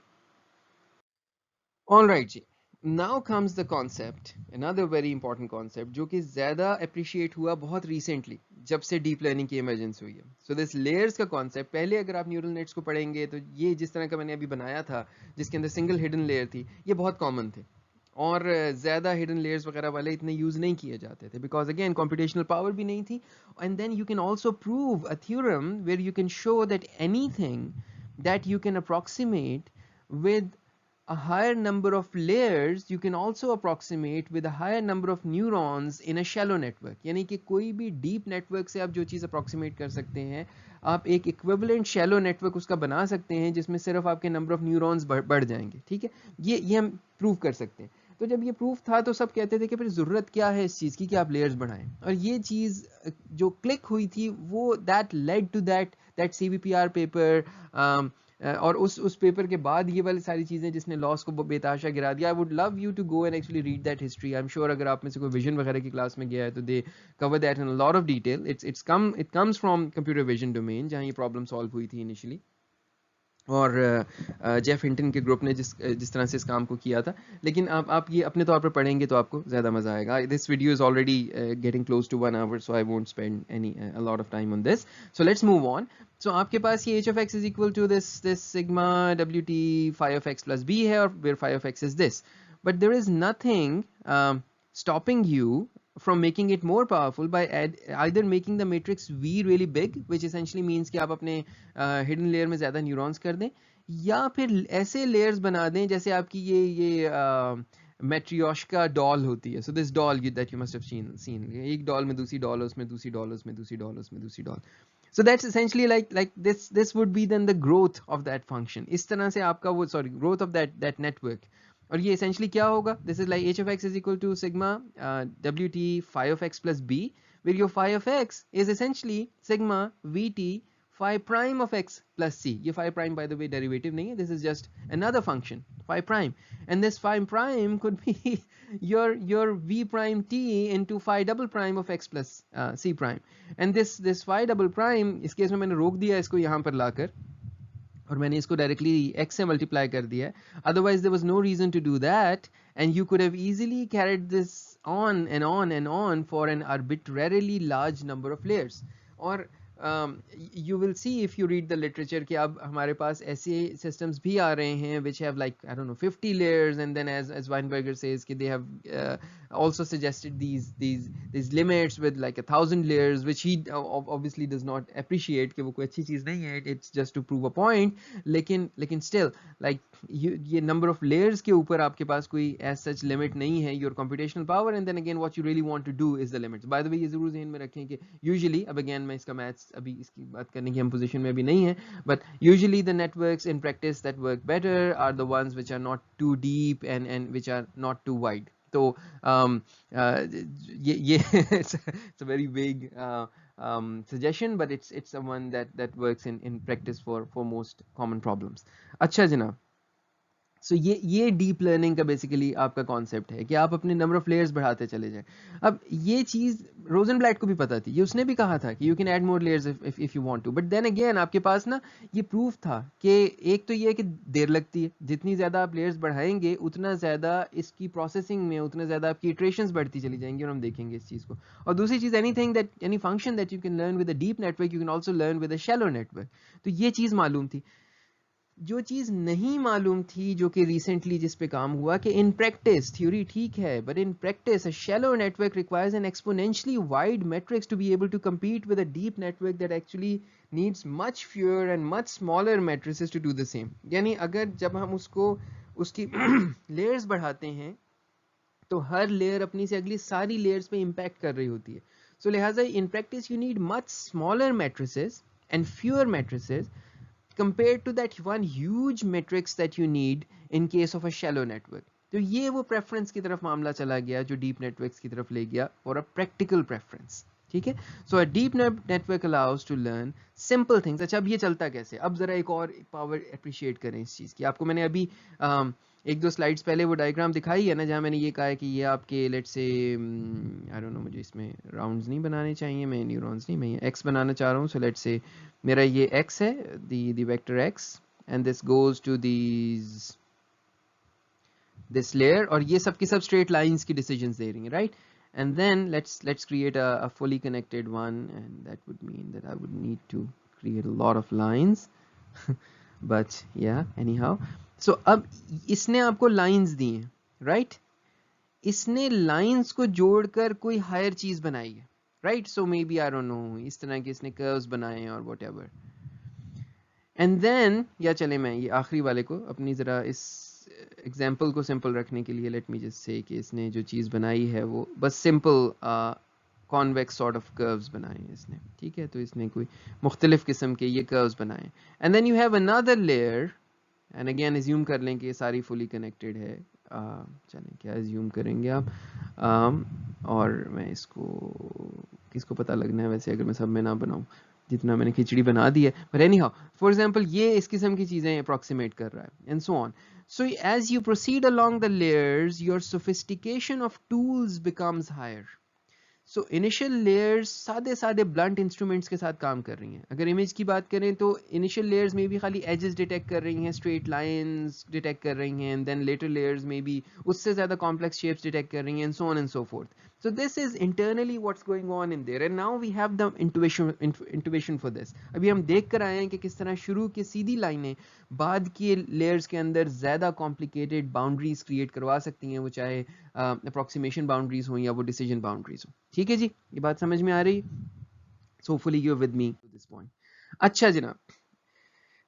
ऑलराइट जी, now comes the concept, another very important concept जो कि ज़्यादा अप्रिशिएट हुआ बहुत रिसेंटली जब से डीप लर्निंग की इमर्जेंस हुई है. सो दिस लेयर्स का कॉन्सेप्ट, पहले अगर आप न्यूरल नेट्स को पढ़ेंगे तो ये जिस तरह का मैंने अभी बनाया था जिसके अंदर सिंगल हिडन लेयर थी, ये बहुत कॉमन थे और ज़्यादा हिडन लेयर्स वगैरह वाले इतने यूज़ नहीं किए जाते थे बिकॉज अगेन कॉम्पिटिशनल पावर भी नहीं थी. And then you can also prove a theorem where you can show that anything that you can approximate with a higher number of layers you can also approximate with a higher number of neurons in a shallow network. यानी कि कोई भी deep network से आप जो चीज़ approximate कर सकते हैं आप एक equivalent shallow network उसका बना सकते हैं जिसमें सिर्फ आपके number of neurons बढ़ जाएंगे. ठीक है. ये हम prove कर सकते हैं. तो जब ये प्रूफ था तो सब कहते थे कि फिर ज़रूरत क्या है इस चीज़ की कि आप लेयर्स बढ़ाएं. और ये चीज़ जो क्लिक हुई थी वो that led to that CVPR paper और उस पेपर के बाद ये वाली सारी चीज़ें जिसने लॉस को बेताशा गिरा दिया. I would love you to go and actually read that history. I am sure अगर आप में से कोई विजन वगैरह की क्लास में गया है तो they cover that in a lot of detail. It comes from computer vision domain जहाँ ये प्रॉब्लम सॉल्व हुई थी इनिशियली और जेफ हिंटन के ग्रुप ने जिस तरह से इस काम को किया था. लेकिन आप ये अपने तौर पर पढ़ेंगे तो आपको ज़्यादा मज़ा आएगा. This video is already getting close to 1 hour so I won't spend a lot of time on this. So let's move on. So आपके पास ये h of x is equal to this sigma wt phi of x plus b है और where phi of x is this. But there is nothing stopping you from making it more powerful by either making the matrix V really big, which essentially means कि आप अपने hidden layer में ज़्यादा neurons कर दें या फिर ऐसे layers बना दें जैसे आपकी ये Matryoshka doll होती है. So this doll that you must have seen एक doll में दूसरी doll उसमें दूसरी doll उसमें दूसरी doll उसमें दूसरी doll. So that's essentially like this would be then the growth of that function. इस तरह से आपका वो growth of that network. और ये essentially क्या होगा? This is like h of x is equal to sigma wt phi of x plus b, where your phi of x is essentially sigma vt phi prime of x plus c. ये phi prime by the way derivative नहीं है, this is just another function, phi prime, and this phi prime could be your v prime t into phi double prime of x plus c prime, and this phi double prime इस case में मैंने रोक दिया इसको यहाँ पर लाकर और मैंने इसको डायरेक्टली x से मल्टीप्लाई कर दिया है, otherwise there was no reason to do that, and you could have easily carried this on and on for an arbitrarily large number of layers. और you will see if you read the literature कि अब हमारे पास ऐसे systems भी आ रहे हैं which have like I don't know 50 layers, and then as Weinberger says कि they have also suggested these limits with like 1,000 layers, which he obviously does not appreciate कि वो कोई अच्छी चीज़ नहीं है, it's just to prove a point, लेकिन still like ये number of layers के ऊपर आपके पास कोई as such limit नहीं है, your computational power, and then again what you really want to do is the limits. By the way ये ज़रूर ध्यान में रखें कि usually, अब again मैं इसका maths अभी इसकी बात करने की हम पोजीशन में अभी नहीं है, but usually the networks in practice that work better are the ones which are not too deep and which are not too wide. तो ये it's a very vague suggestion, but it's the one that works in practice for most common problems. अच्छा जनाब, सो ये deep learning का basically आपका concept है कि आप अपने नंबर ऑफ लेयर्स बढ़ाते चले जाएं. अब ये चीज़ रोजनब्लैट को भी पता थी, ये उसने भी कहा था कि you can add more layers if you want to, but then again आपके पास ना ये प्रूफ था कि एक तो ये है कि देर लगती है, जितनी ज़्यादा आप लेयर्स बढ़ाएंगे उतना ज़्यादा इसकी प्रोसेसिंग में उतना ज़्यादा आपकी इटरेशंस बढ़ती चली जाएंगी, और हम देखेंगे इस चीज़ को. और दूसरी चीज़, anything that any function that you can learn with a deep network you can also learn with a shallow network. तो ये चीज़ मालूम थी. जो चीज़ नहीं मालूम थी, जो कि रिसेंटली जिस पे काम हुआ, कि इन प्रैक्टिस थ्योरी ठीक है, but in practice a shallow network requires an exponentially wide matrix to be able to compete with a deep network that actually needs much fewer and much smaller matrices to do the same. यानी अगर जब हम उसकी layers बढ़ाते हैं तो हर layer अपनी से अगली सारी लेयर्स पे इम्पैक्ट कर रही होती है. सो लिहाजा in practice you need much smaller matrices and fewer matrices compared to that one huge matrix that you need in case of a shallow network. तो ये वो preference की तरफ मामला चला गया जो deep networks की तरफ ले गया for a practical preference. ठीक है, so a deep network allows to learn simple things. अच्छा, अब ये चलता कैसे, अब जरा एक और पावर अप्रिशिएट करें इस चीज़ की. आपको मैंने अभी एक दो स्लाइड्स पहले वो डायग्राम दिखाई है ना, जहाँ मैंने ये कहा है कि ये आपके let's say I don't no, मुझे इसमें राउंड्स नहीं बनाने चाहिए, मैं न्यूरॉन्स नहीं, मैं ये एक्स बनाना चाह रहा हूँ. सो लेट्स से मेरा ये एक्स है, the vector x, and this goes to this layer, और ये सब की सब स्ट्रेट लाइंस की डिसीजंस दे रही हैं, right? And then let's create a fully connected one, and that would mean that I would need to create a lot of lines. But yeah, anyhow, so अब इसने आपको lines दी हैं, right? इसने lines को जोड़कर कोई higher चीज बनाई है, right? So maybe I don't know, इस तरह के इसने curves बनाए हैं और whatever. And then या चले मैं ये आखिरी वाले को अपनी जरा इस एग्जाम्पल को सिंपल रखने के लिए लेट मी जस्ट से कि इसने जो चीज़ बनाई है वो बस simple convex sort of curves बनाए हैं इसने. ठीक है, तो इसने कोई मुख्तलिफ किस्म के ये कर्व्स बनाए. And then you have another layer, and again assume कर लें कि ये सारी फुली कनेक्टेड है. चलें, क्या एज्यूम करेंगे आप, और मैं किसको पता लगना है वैसे अगर मैं सब में ना बनाऊँ, जितना मैंने खिचड़ी बना दी है. But any how, for example ये इस किस्म की चीज़ें अप्रॉक्सीमेट कर रहा है, and so on. So as you proceed along the layers, your sophistication of tools becomes higher. So initial layers सादे blunt instruments के साथ काम कर रही हैं. अगर image की बात करें तो initial layers में भी खाली edges detect कर रही हैं, straight lines detect कर रही हैं, and then later layers में भी उससे ज़्यादा complex shapes detect कर रही हैं, and so on and so forth. So this is internally what's going on in there, and now we have the intuition for this. अभी हम देख कर आए हैं कि किस तरह शुरू की सीधी लाइनें बाद के layers के अंदर ज़्यादा complicated boundaries create करवा सकती हैं, वो चाहे approximation boundaries हो या वो decision boundaries हो. ठीक है जी, ये बात समझ में आ रही? So hopefully you're with me to this point. अच्छा जनाब,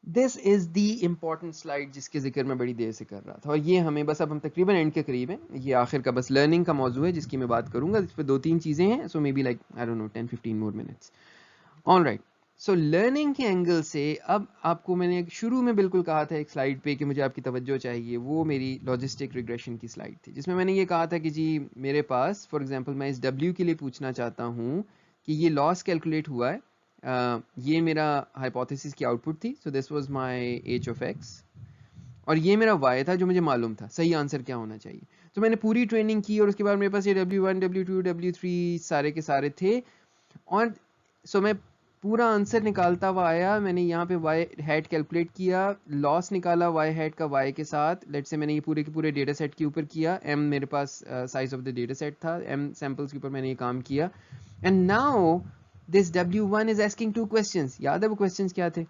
this is the important slide जिसके जिक्र मैं बड़ी देर से कर रहा था, और ये हमें बस अब हम तकरीबन एंड के करीब हैं. ये आखिर का बस लर्निंग का मौजू है जिसकी मैं बात करूंगा, इस पर 2-3 चीज़ें हैं. So maybe like I don't know 10-15 more minutes. Alright, so learning के एंगल से अब आपको मैंने शुरू में बिल्कुल कहा था एक स्लाइड पे कि मुझे आपकी तवज्जो चाहिए, वो मेरी लॉजिस्टिक रिग्रेशन की स्लाइड थी, जिसमें मैंने ये कहा था कि जी मेरे पास फॉर एग्जांपल मैं इस W के लिए पूछना चाहता हूँ कि ये लॉस कैलकुलेट हुआ है ये मेरा हाइपोथेसिस की आउटपुट थी, so this was my h of x, और ये मेरा y था जो मुझे मालूम था सही आंसर क्या होना चाहिए। तो मैंने पूरी ट्रेनिंग की और उसके बाद मेरे पास ये W1 W2 W3 सारे के सारे थे, और सो मैं पूरा आंसर निकालता हुआ आया। मैंने यहाँ पे y हैट कैलकुलेट किया, लॉस निकाला y हैट का y के साथ। लेट्स से मैंने ये पूरे के पूरे डेटा सेट के ऊपर किया, m मेरे पास size of the data set था, m सैंपल्स के ऊपर मैंने ये काम किया। And now this W1 is asking 2 questions. याद है वो क्वेश्चंस क्या थे?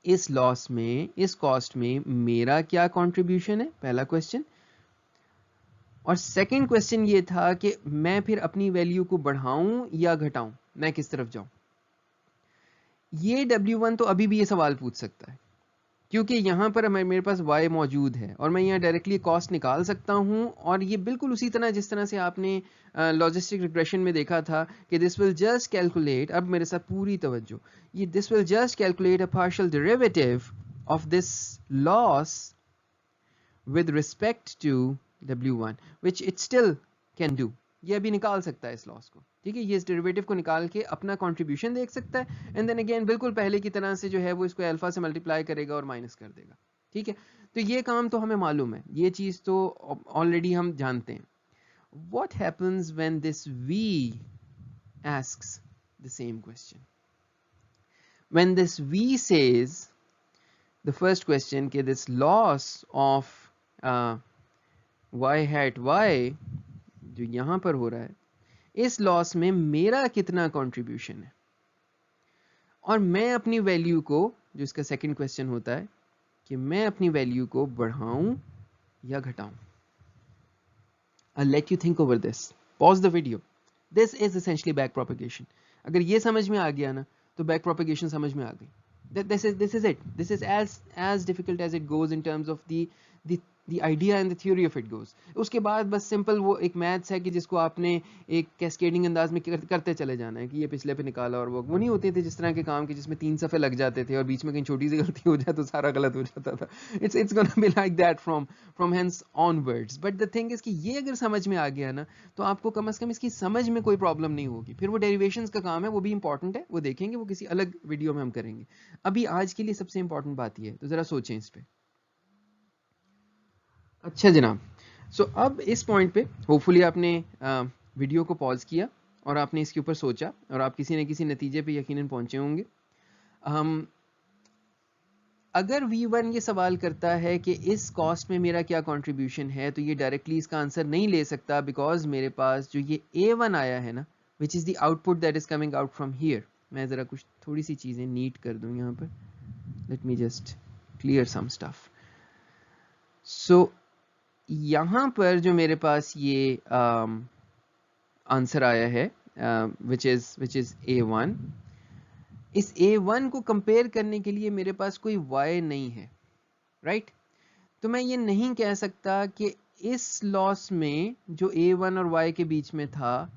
इस लॉस में, इस कॉस्ट में मेरा क्या कंट्रीब्यूशन है, पहला क्वेश्चन। और सेकंड क्वेश्चन ये था कि मैं फिर अपनी वैल्यू को बढ़ाऊं या घटाऊं, मैं किस तरफ जाऊं। ये W1 तो अभी भी ये सवाल पूछ सकता है, क्योंकि यहां पर मेरे पास y मौजूद है और मैं यहाँ डायरेक्टली कॉस्ट निकाल सकता हूं। और ये बिल्कुल उसी तरह जिस तरह से आपने लॉजिस्टिक रिग्रेशन में देखा था कि दिस विल जस्ट कैलकुलेट, अब मेरे साथ पूरी तवज्जो, ये this will just calculate a partial derivative of this loss with respect to W1 which it still can do। ये अभी निकाल सकता है इस लॉस को, ठीक है, ये इस डेरिवेटिव को निकाल के अपना कंट्रीब्यूशन देख सकता है, एंड देन अगेन बिल्कुल पहले की तरह से जो है वो इसको अल्फा से मल्टीप्लाई करेगा और माइनस कर देगा, ठीक है। तो ये काम तो हमें मालूम है, ये चीज तो ऑलरेडी हम जानते हैं। What happens when this V asks the same question? When this V says the first question कि this loss of y hat y जो यहां पर हो रहा है, इस लॉस में मेरा कितना कंट्रीब्यूशन है, और मैं अपनी वैल्यू को, जो इसका सेकंड क्वेश्चन होता है कि मैं अपनी वैल्यू को बढ़ाऊं या घटाऊं। I'll let you think over this. Pause the video. This is essentially back propagation. अगर ये समझ में आ गया ना तो बैक प्रोपेगेशन समझ में आ गई। This is it. This is as difficult as it goes in terms of the idea and the theory of it goes. उसके बाद बस सिंपल वो एक मैथ्स है कि जिसको आपने एक कैस्केडिंग अंदाज में करते चले जाना है कि ये पिछले पे निकाला, और वो नहीं होते थे जिस तरह के काम के जिसमें 3 सफ़े लग जाते थे और बीच में कहीं छोटी सी गलती हो जाए तो सारा गलत हो जाता था। It's gonna be like that from hence onwards. But the thing is कि ये अगर समझ में आ गया ना तो आपको कम से कम इसकी समझ में कोई प्रॉब्लम नहीं होगी। फिर वो डेरिवेशंस का काम है, वो भी इंपॉर्टेंट है, वो देखेंगे, वो किसी अलग वीडियो में हम करेंगे। अभी आज के लिए सबसे इंपॉर्टेंट बात ये है, तो जरा सोचें इस पे। अच्छा जनाब, सो अब इस पॉइंट पे होपफुली आपने वीडियो को पॉज किया और आपने इसके ऊपर सोचा और आप किसी न किसी नतीजे पे यकीनन पहुंचे होंगे। अगर V1 ये सवाल करता है कि इस कॉस्ट में मेरा क्या कंट्रीब्यूशन है, तो ये डायरेक्टली इसका आंसर नहीं ले सकता, बिकॉज मेरे पास जो ये A1 आया है ना, which is the output that is coming out from here. मैं ज़रा कुछ थोड़ी सी चीज़ें नीट कर दूँ यहाँ पर, let me just clear some stuff. So यहाँ पर जो मेरे पास ये आंसर आया है विच इज़ A1, इस A1 को कंपेयर करने के लिए मेरे पास कोई Y नहीं है, राइट? तो मैं ये नहीं कह सकता कि इस लॉस में जो A1 और Y के बीच में था,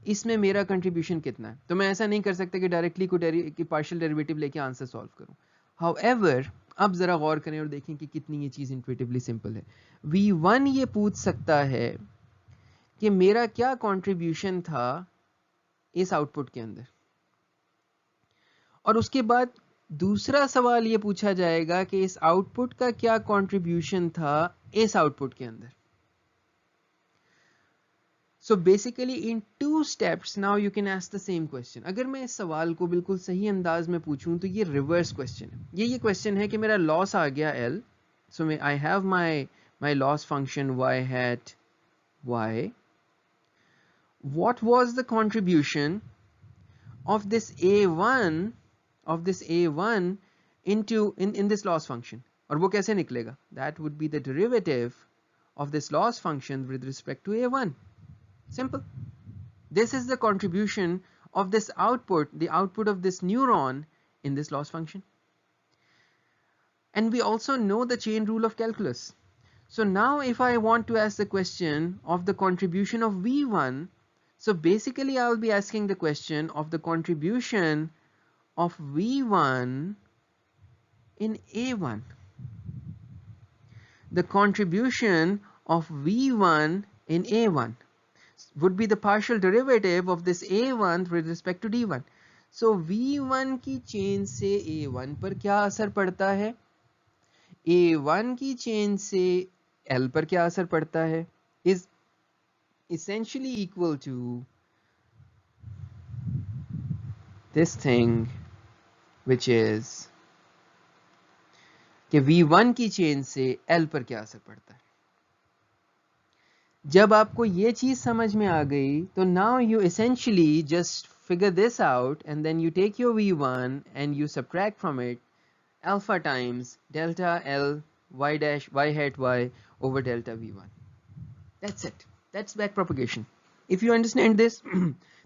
इसमें मेरा कंट्रीब्यूशन कितना है। तो मैं ऐसा नहीं कर सकता कि डायरेक्टली कोई पार्शियल डेरिवेटिव लेके आंसर सॉल्व करूं। हाउएवर, अब जरा गौर करें और देखें कि कितनी ये चीज इंट्यूटिवली सिंपल है। V1 ये पूछ सकता है कि मेरा क्या कंट्रीब्यूशन था इस आउटपुट के अंदर, और उसके बाद दूसरा सवाल ये पूछा जाएगा कि इस आउटपुट का क्या कंट्रीब्यूशन था इस आउटपुट के अंदर। So basically in 2 steps now you can ask the same question. अगर मैं इस सवाल को बिल्कुल सही अंदाज में पूछूं तो ये रिवर्स क्वेश्चन है। ये क्वेश्चन है कि मेरा लॉस आ गया L, so I have my loss function y hat y. What was the contribution of this A1 into in this loss function? और वो कैसे निकलेगा? That would be the derivative of this loss function with respect to A1. Simple. This is the contribution of this output, the output of this neuron in this loss function. And we also know the chain rule of calculus. So now if I want to ask the question of the contribution of V1, so basically I will be asking the question of the contribution of V1 in A1. The contribution of V1 in A1 would be the partial derivative of this A1 with respect to D1. So V1 की chain से A1 पर क्या असर पड़ता है, A1 की chain से L पर क्या असर पड़ता है, is essentially equal to this thing which is कि V1 की चेन से L पर क्या असर पड़ता है। जब आपको ये चीज समझ में आ गई तो now you essentially just figure this out and then you take your V1 and you subtract from it alpha times delta L y dash y hat y over delta V1. That's it. That's back propagation. If you understand this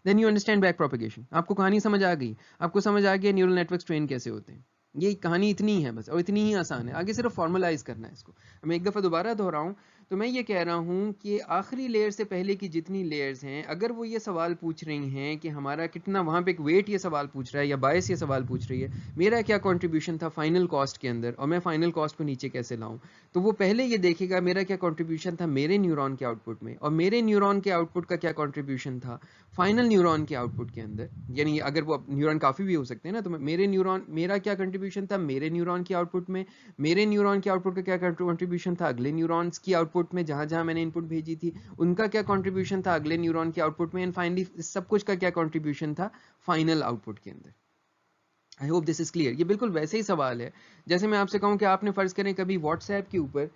then you understand back propagation. आपको कहानी समझ आ गई, आपको समझ आ गया neural networks train कैसे होते हैं। ये कहानी इतनी है बस, और इतनी ही आसान है, आगे सिर्फ फॉर्मलाइज करना है इसको। मैं एक दफ़ा दोबारा दोहराऊं तो मैं ये कह रहा हूं कि आखिरी लेयर से पहले की जितनी लेयर्स हैं, अगर वो ये सवाल पूछ रही हैं कि हमारा कितना, वहां पे एक वेट ये सवाल पूछ रहा है या बायस ये सवाल पूछ रही है, मेरा क्या कंट्रीब्यूशन था फाइनल कॉस्ट के अंदर और मैं फाइनल कॉस्ट को नीचे कैसे लाऊं, तो वो पहले ये देखेगा मेरा क्या कंट्रीब्यूशन था मेरे न्यूरॉन के आउटपुट में, और मेरे न्यूरॉन के आउटपुट का क्या कंट्रीब्यूशन था फाइनल न्यूरॉन के आउटपुट के अंदर। यानी अगर वो न्यूरॉन काफ़ी भी हो सकते हैं ना, तो मेरे न्यूरॉन, मेरा क्या कंट्रीब्यूशन था मेरे न्यूरॉन के आउटपुट में, मेरे न्यूरॉन के आउटपुट का क्या कंट्रीब्यूशन था अगले न्यूरॉन्स की आउटपुट में जहां जहां मैंने इनपुट भेजी थी, उनका क्या कंट्रीब्यूशन था अगले न्यूरॉन के आउटपुट में, एंड फाइनली सब कुछ का क्या कंट्रीब्यूशन था फाइनल आउटपुट के अंदर। आई होप दिस इज क्लियर। ये बिल्कुल वैसे ही सवाल है जैसे मैं आपसे कहूं कि आपने फर्ज करें कभी व्हाट्सएप के ऊपर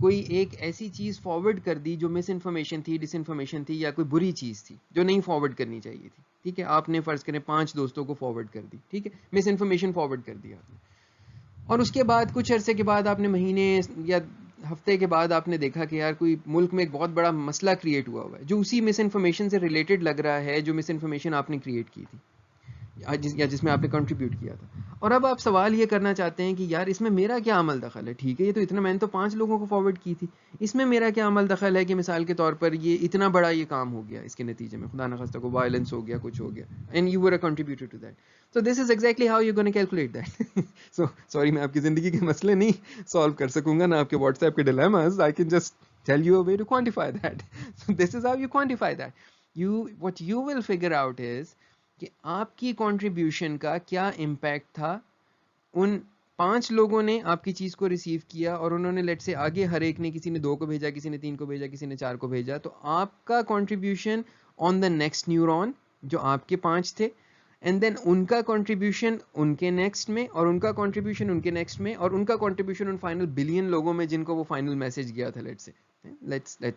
कोई एक ऐसी चीज फॉरवर्ड कर दी जो मिस इन्फॉर्मेशन थी, डिसइन्फॉर्मेशन थी, या कोई बुरी चीज थी जो नहीं फॉरवर्ड करनी चाहिए थी। ठीक है, आपने फर्ज करें 5 दोस्तों को फॉरवर्ड कर दी, ठीक है, मिस इन्फॉर्मेशन फॉरवर्ड कर दिया आपने, और उसके बाद कुछ अरसे के बाद आपने, महीने या हफ्ते के बाद आपने देखा कि यार कोई मुल्क में एक बहुत बड़ा मसला क्रिएट हुआ है जो उसी मिस इन्फॉर्मेशन से रिलेटेड लग रहा है जो मिस इन्फॉर्मेशन आपने क्रिएट की थी या जिसमें आपने कंट्रीब्यूट किया था। और अब आप सवाल ये करना चाहते हैं कि यार इसमें मेरा क्या अमल दखल है। ठीक है, ये तो इतना, मैंने तो 5 लोगों को फॉरवर्ड की थी, इसमें मेरा क्या अमल दखल है कि मिसाल के तौर पर ये इतना बड़ा ये काम हो गया, इसके नतीजे में खुदा न खास्ता को वायलेंस हो गया, कुछ हो गया, and you were a contributor to that. So this is exactly how you gonna calculate that. So sorry, मैं आपकी जिंदगी के मसले नहीं सॉल्व कर सकूंगा ना आपके व्हाट्सएप के dilemmas. I can just tell you a way to quantify that. So this is how you quantify that. What you will figure out is कि आपकी कंट्रीब्यूशन का क्या इम्पैक्ट था। उन 5 लोगों ने आपकी चीज को रिसीव किया और उन्होंने लेट से आगे हर एक ने, किसी ने 2 को भेजा, किसी ने 3 को भेजा, किसी ने 4 को भेजा, तो आपका contribution on the next neuron जो आपके 5 थे, एंड देन उनका कंट्रीब्यूशन उनके नेक्स्ट में, और उनका कंट्रीब्यूशन उनके नेक्स्ट में, और उनका कंट्रीब्यूशन उन फाइनल बिलियन लोगों में जिनको वो फाइनल मैसेज गया था। लेट्स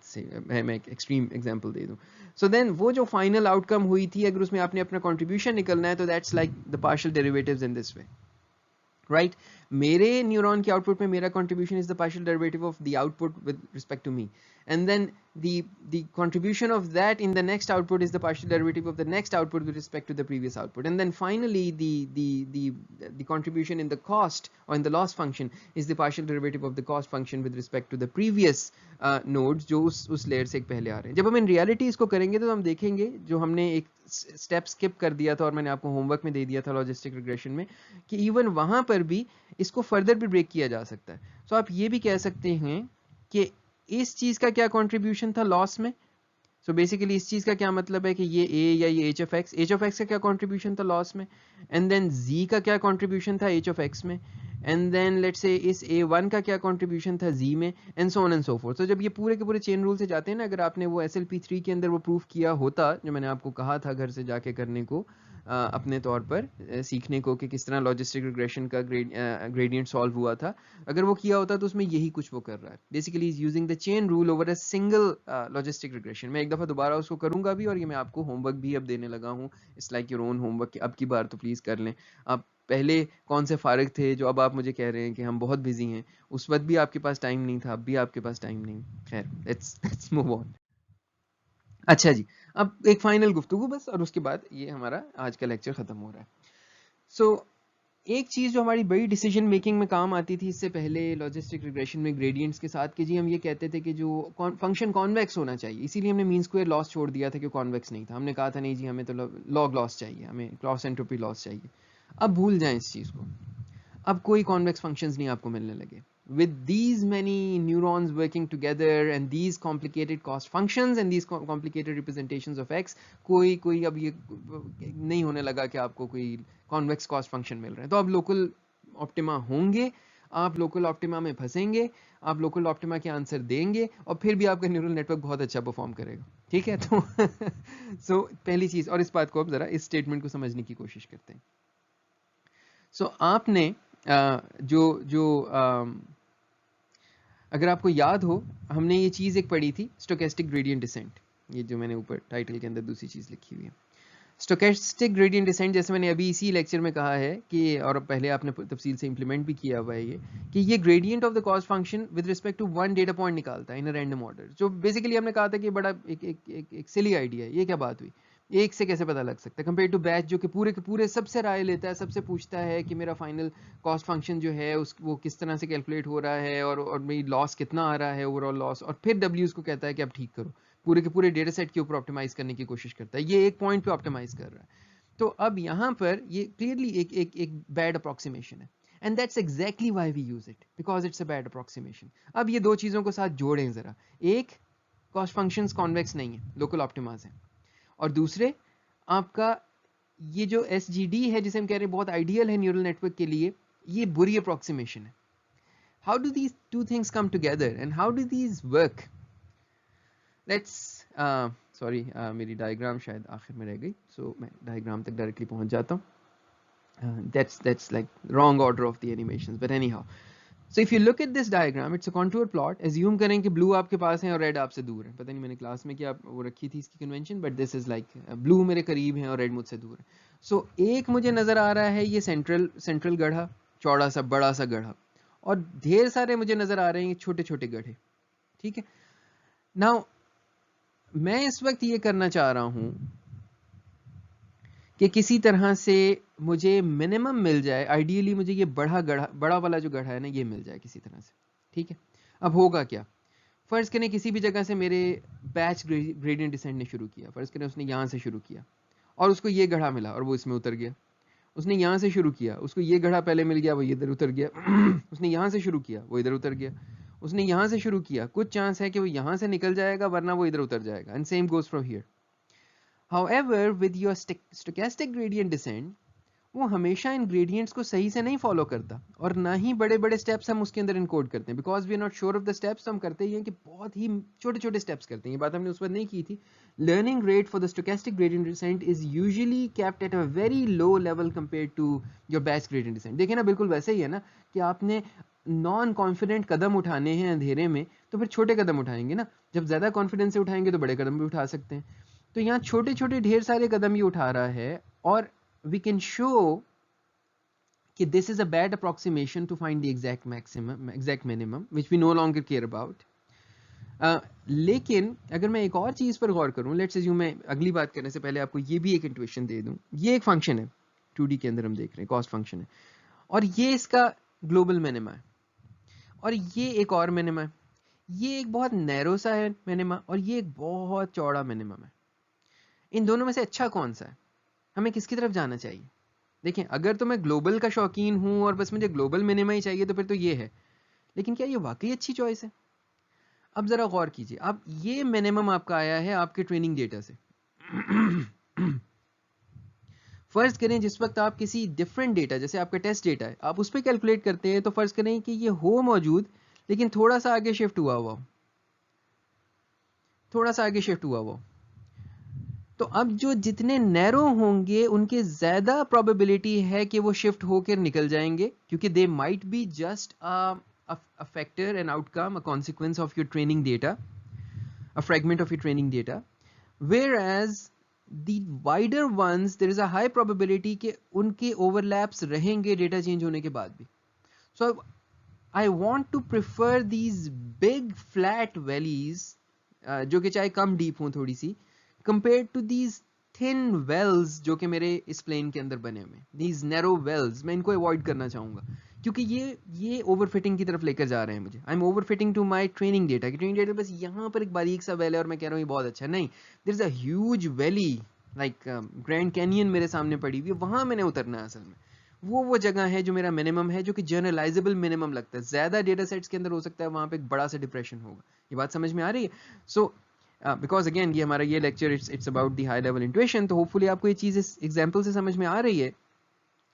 से मैं एक एक्सट्रीम एग्जांपल दे दूं। सो देन वो जो फाइनल आउटकम हुई थी, अगर उसमें आपने अपना कंट्रीब्यूशन निकलना है, तो that's like the partial derivatives in this way, right. मेरे न्यूरॉन के आउटपुट में मेरा contribution is the partial derivative of the output with respect to me, and then the contribution of that in the next output is the partial derivative of the next output with respect to the previous output, and then finally the contribution in the cost or in the loss function is the partial derivative of the cost function with respect to the previous nodes जो उस layer से एक पहले आ रहे हैं। जब हम in reality इसको करेंगे तो हम देखेंगे जो हमने एक स्टेप स्किप कर दिया था और मैंने आपको होमवर्क में दे दिया था लॉजिस्टिक रिग्रेशन में, कि इवन वहां पर भी इसको फर्दर भी ब्रेक किया जा सकता है। सो आप ये भी कह सकते हैं कि इस चीज का क्या कंट्रीब्यूशन था लॉस में। सो बेसिकली इस चीज का क्या मतलब है कि ये ए या ये एच ऑफ एक्स का क्या कंट्रीब्यूशन था लॉस में, एंड देन जी का क्या कंट्रीब्यूशन था एच ऑफ एक्स में, एंड देन लेट्स से इस A1 का क्या कंट्रीब्यूशन था Z में, and so on and so fourth. तो जब ये पूरे के पूरे चेन रूल से जाते हैं ना, अगर आपने वो SLP3 के अंदर वो प्रूफ किया होता जो मैंने आपको कहा था घर से जाके करने को, अपने तौर पर सीखने को कि किस तरह लॉजिस्टिक रिग्रेशन का ग्रेडियंट सॉल्व हुआ था, अगर वो किया होता तो उसमें यही कुछ वो कर रहा है। Basically is using the chain rule over a single logistic regression. मैं एक दफ़ा दोबारा उसको करूंगा भी, और ये मैं आपको होमवर्क भी अब देने लगा हूँ। It's like your own homework, अब की बार तो प्लीज़ कर लें। आप पहले कौन से फारिग थे जो अब आप मुझे कह रहे हैं कि हम बहुत बिजी हैं, उस वक्त भी आपके पास टाइम नहीं था, अब भी आपके पास टाइम नहीं। खैर, लेट्स मूव ऑन। अच्छा जी, अब एक फाइनल गुफ्तगू बस, और उसके बाद ये हमारा आज का लेक्चर खत्म हो रहा है। सो एक चीज जो हमारी बड़ी डिसीजन मेकिंग में काम आती थी इससे पहले लॉजिस्टिक रिग्रेशन में ग्रेडियंट्स के साथ, कि जी हम ये कहते थे कि जो फंक्शन कॉन्वेक्स होना चाहिए, इसीलिए हमने मीन स्क्वायर लॉस छोड़ दिया था कि कॉन्वेक्स नहीं था। हमने कहा था नहीं जी, हमें तो लॉग लॉस चाहिए, हमें क्रॉस एंट्रोपी लॉस चाहिए। अब भूल जाएं इस चीज को, अब कोई कॉन्वेक्स फंक्शंस नहीं आपको मिलने लगे। with these many neurons working together and these complicated cost functions and these complicated representations of x, कोई अब ये नहीं होने लगा कि आपको कोई कॉन्वेक्स कॉस्ट फंक्शन मिल रहा है। तो आप लोकल ऑप्टिमा होंगे, आप लोकल ऑप्टिमा में फंसेंगे, आप लोकल ऑप्टिमा के आंसर देंगे और फिर भी आपका न्यूरल नेटवर्क बहुत अच्छा परफॉर्म करेगा। ठीक है, तो सो पहली चीज, और इस बात को आप जरा इस स्टेटमेंट को समझने की कोशिश करते हैं। सो आपने अगर आपको याद हो, हमने ये चीज एक पढ़ी थी, स्टोकेस्टिक ग्रेडियंट डिसेंट, ये जो मैंने ऊपर टाइटल के अंदर दूसरी चीज लिखी हुई है, स्टोकेस्टिक ग्रेडियंट डिसेंट। जैसे मैंने अभी इसी लेक्चर में कहा है कि, और पहले आपने तफसील से इंप्लीमेंट भी किया हुआ है ये, कि ये gradient of the cost function with respect to one data point निकालता है इन अ रैंडम ऑर्डर। जो बेसिकली हमने कहा था कि बड़ा एक सिली आइडिया है। ये क्या बात हुई, एक से कैसे पता लग सकता है कंपेयर टू बैच जो कि पूरे के पूरे सबसे राय लेता है, सबसे पूछता है कि मेरा फाइनल कॉस्ट फंक्शन जो है वो किस तरह से कैलकुलेट हो रहा है और मेरी लॉस कितना आ रहा है, ओवरऑल लॉस, और फिर डब्ल्यूज को कहता है कि अब ठीक करो, पूरे के पूरे डेटा सेट के ऊपर ऑप्टिमाइज करने की कोशिश करता है। ये एक पॉइंट पे ऑप्टिमाइज कर रहा है। तो अब यहाँ पर ये क्लियरली एक बैड अप्रोक्सीमेशन है, and that's exactly why we use it, because it's a bad approximation. अब ये दो चीजों को साथ जोड़ें जरा, एक कॉस्ट फंक्शंस कॉन्वेक्स नहीं है, लोकल ऑप्टिमास है, और दूसरे आपका ये जो SGD है जिसे हम कह रहे हैं बहुत आइडियल है न्यूरल नेटवर्क के लिए, ये बुरी अप्रोक्सीमेशन है। How do these two things come together and how do these work? Let's sorry, मेरी डायग्राम शायद आखिर में रह गई, सो मैं डायग्राम तक डायरेक्टली पहुंच जाता हूँ। that's like wrong order of the animations, but anyhow, so if you look at this diagram, it's a contour plot. assume करें कि blue आपके पास है और red आपसे दूर है। पता नहीं मैंने क्लास में क्या वो रखी थी इसकी convention, but this is like blue मेरे करीब है और red मुझसे दूर है। so एक मुझे नजर आ रहा है ये सेंट्रल गड्ढा, चौड़ा सा बड़ा सा गड्ढा, और ढेर सारे मुझे नजर आ रहे हैं छोटे छोटे गड्ढे। ठीक है, नाउ मैं इस वक्त ये करना चाह रहा हूं कि किसी तरह से मुझे मिनिमम मिल जाए, आइडियली मुझे ये बड़ा वाला जो गड्ढा है ना ये मिल जाए किसी तरह से। ठीक है, अब होगा क्या, फर्ज करें किसी भी जगह से मेरे बैच ग्रेडियंट डिसेंट ने शुरू किया, फर्ज करें उसने यहाँ से शुरू किया और उसको ये गड्ढा मिला और वो इसमें उतर गया। उसने यहाँ से शुरू किया, उसको ये गड्ढा पहले मिल गया, वो इधर उतर गया। उसने यहाँ से शुरू किया, वो इधर उतर गया। उसने यहाँ से शुरू किया, कुछ चांस है कि वो यहाँ से निकल जाएगा वरना वो इधर उतर जाएगा, and same goes from here. However, with your stochastic gradient descent, वो हमेशा इन ग्रेडियंट्स को सही से नहीं फॉलो करता और ना ही बड़े बड़े स्टेप्स हम उसके अंदर इनकोड करते हैं, because we are not sure of the steps. तो हम करते ही हैं कि बहुत ही छोटे छोटे स्टेप्स करते हैं। ये बात हमने उस पर नहीं की थी। Learning rate for the stochastic gradient descent is usually kept at a very low level compare to your batch gradient descent. देखिए ना, बिल्कुल वैसे ही है ना कि आपने नॉन कॉन्फिडेंट कदम उठाने हैं अंधेरे में, तो फिर छोटे कदम उठाएंगे ना। जब ज्यादा कॉन्फिडेंस से उठाएंगे तो बड़े कदम भी उठा सकते हैं। तो यहाँ छोटे छोटे ढेर सारे कदम ही उठा रहा है, और वी कैन शो कि this is a bad approximation to find the exact maximum, exact minimum, which we no longer care about. लेकिन अगर मैं एक और चीज पर गौर करूं, लेट्स अज्यूम, मैं अगली बात करने से पहले आपको ये भी एक इंट्यूशन दे दूं। ये एक फंक्शन है 2D के अंदर हम देख रहे हैं, कॉस्ट फंक्शन है, और ये इसका ग्लोबल मिनिमा है, और ये एक और मिनिमा है। ये एक बहुत नैरो सा है मिनिमा, और ये एक बहुत चौड़ा मिनिमम है। इन दोनों में से अच्छा कौन सा है? हमें किसकी तरफ जाना चाहिए? देखें, अगर तो मैं ग्लोबल का शौकीन हूं और बस मुझे ग्लोबल मिनिमा ही चाहिए तो फिर तो ये है, लेकिन क्या ये वाकई अच्छी चॉइस है? अब जरा गौर कीजिए, अब ये मिनिमम आपका आया है आपके ट्रेनिंग डेटा से। फर्ज करें जिस वक्त आप किसी डिफरेंट डेटा, जैसे आपका टेस्ट डेटा है, आप उस पर कैलकुलेट करते हैं, तो फर्ज करें कि ये हो मौजूद लेकिन थोड़ा सा आगे शिफ्ट हुआ हुआ, थोड़ा सा आगे शिफ्ट हुआ हुआ, तो अब जो जितने नैरो होंगे उनके ज्यादा प्रोबेबिलिटी है कि वो शिफ्ट होकर निकल जाएंगे, क्योंकि they might be just a factor, an outcome, a consequence of your training data, a fragment of your training data. whereas the wider ones there is a high probability कि उनके overlaps रहेंगे data change होने के बाद भी। so I want to prefer these big flat valleys जो कि चाहे कम डीप हों थोड़ी सी, compared to these thin wells जो कि मेरे इस प्लेन के अंदर बने हुए, these narrow wells, मैं इनको अवॉइड करना चाहूँगा, क्योंकि ये ओवरफिटिंग की तरफ लेकर जा रहे हैं मुझे। I am overfitting to my training data, कि ट्रेनिंग डेटा बस यहाँ पर एक बारीक सा वेल है और मैं कह रहा हूँ ये बहुत अच्छा है। नहीं, there is a huge valley, like Grand Canyon मेरे सामने पड़ी हुई है, वहाँ मैंने उतरना है असल में। वो जगह है जो मेरा मिनिमम है, जो कि जनरलाइजेबल मिनिमम लगता है। ज़्यादा डेटा सेट्स के अंदर हो सकता है वहाँ पे एक बड़ा सा डिप्रेशन होगा। ये बात समझ में आ रही है? सो बिकॉज अगेन ये हमारा ये lecture it's about the high level intuition, तो होपफुली आपको ये चीज़ इस एग्जाम्पल से समझ में आ रही है।